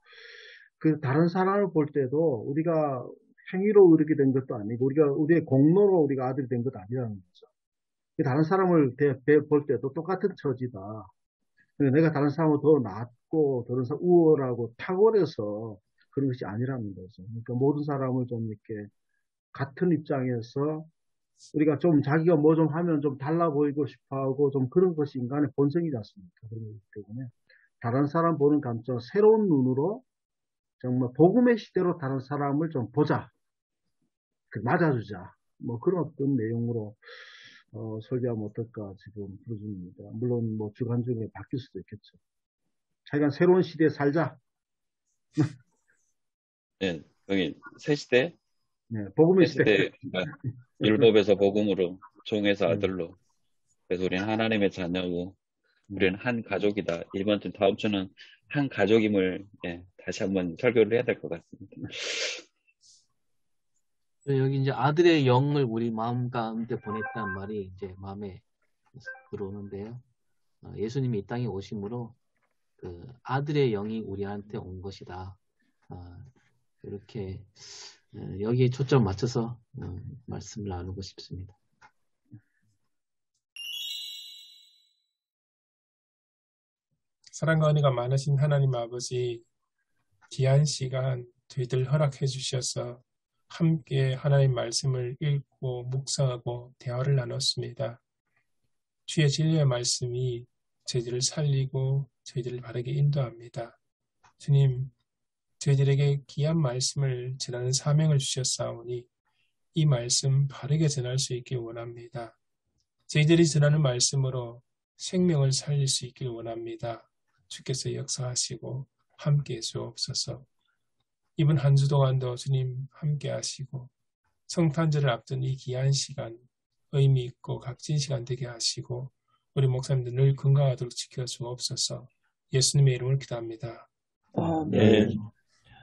다른 사람을 볼 때도 우리가 행위로 의롭게 된 것도 아니고, 우리의 공로로 우리가 아들이 된 것도 아니라는 거죠. 다른 사람을 볼 때도 똑같은 처지다. 내가 다른 사람을 더 낫고, 더 우월하고 탁월해서 그런 것이 아니라는 거죠. 그러니까 모든 사람을 좀 이렇게 같은 입장에서 우리가 좀 자기가 뭐 좀 하면 좀 달라 보이고 싶어 하고 좀 그런 것이 인간의 본성이지 않습니까? 그렇기 때문에 다른 사람 보는 관점, 새로운 눈으로 정말 복음의 시대로 다른 사람을 좀 보자. 맞아주자. 뭐 그런 어떤 내용으로 설교하면 어떨까 지금 그런 중입니다. 물론 뭐 주간 중에 바뀔 수도 있겠죠. 자기가 새로운 시대에 살자. 네, 여기 새 시대, 네, 복음의 새 시대, 율법에서 복음으로, 종에서 아들로. 그래서 우리는 하나님의 자녀고, 우리는 한 가족이다. 이번 주, 다음 주는 한 가족임을 다시 한번 설교를 해야 될 것 같습니다. 여기 이제 아들의 영을 우리 마음 가운데 보냈다는 말이 이제 마음에 들어오는데요. 예수님이 이 땅에 오심으로 아들의 영이 우리한테 온 것이다. 이렇게 여기에 초점 맞춰서 말씀을 나누고 싶습니다. 사랑과 은혜가 많으신 하나님 아버지, 귀한 시간 저희들 허락해 주셔서 함께 하나님 말씀을 읽고 묵상하고 대화를 나눴습니다. 주의 진리의 말씀이 저희들을 살리고 저희들을 바르게 인도합니다. 주님, 저희들에게 귀한 말씀을 전하는 사명을 주셨사오니 이 말씀 바르게 전할 수 있길 원합니다. 저희들이 전하는 말씀으로 생명을 살릴 수 있길 원합니다. 주께서 역사하시고 함께해 주옵소서. 이번 한 주 동안도 주님 함께 하시고 성탄절을 앞둔 이 귀한 시간 의미 있고 값진 시간 되게 하시고 우리 목사님들 늘 건강하도록 지켜 주옵소서. 예수님의 이름을 기도합니다. 네.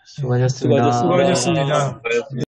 수고하셨습니다. 수고하셨습니다.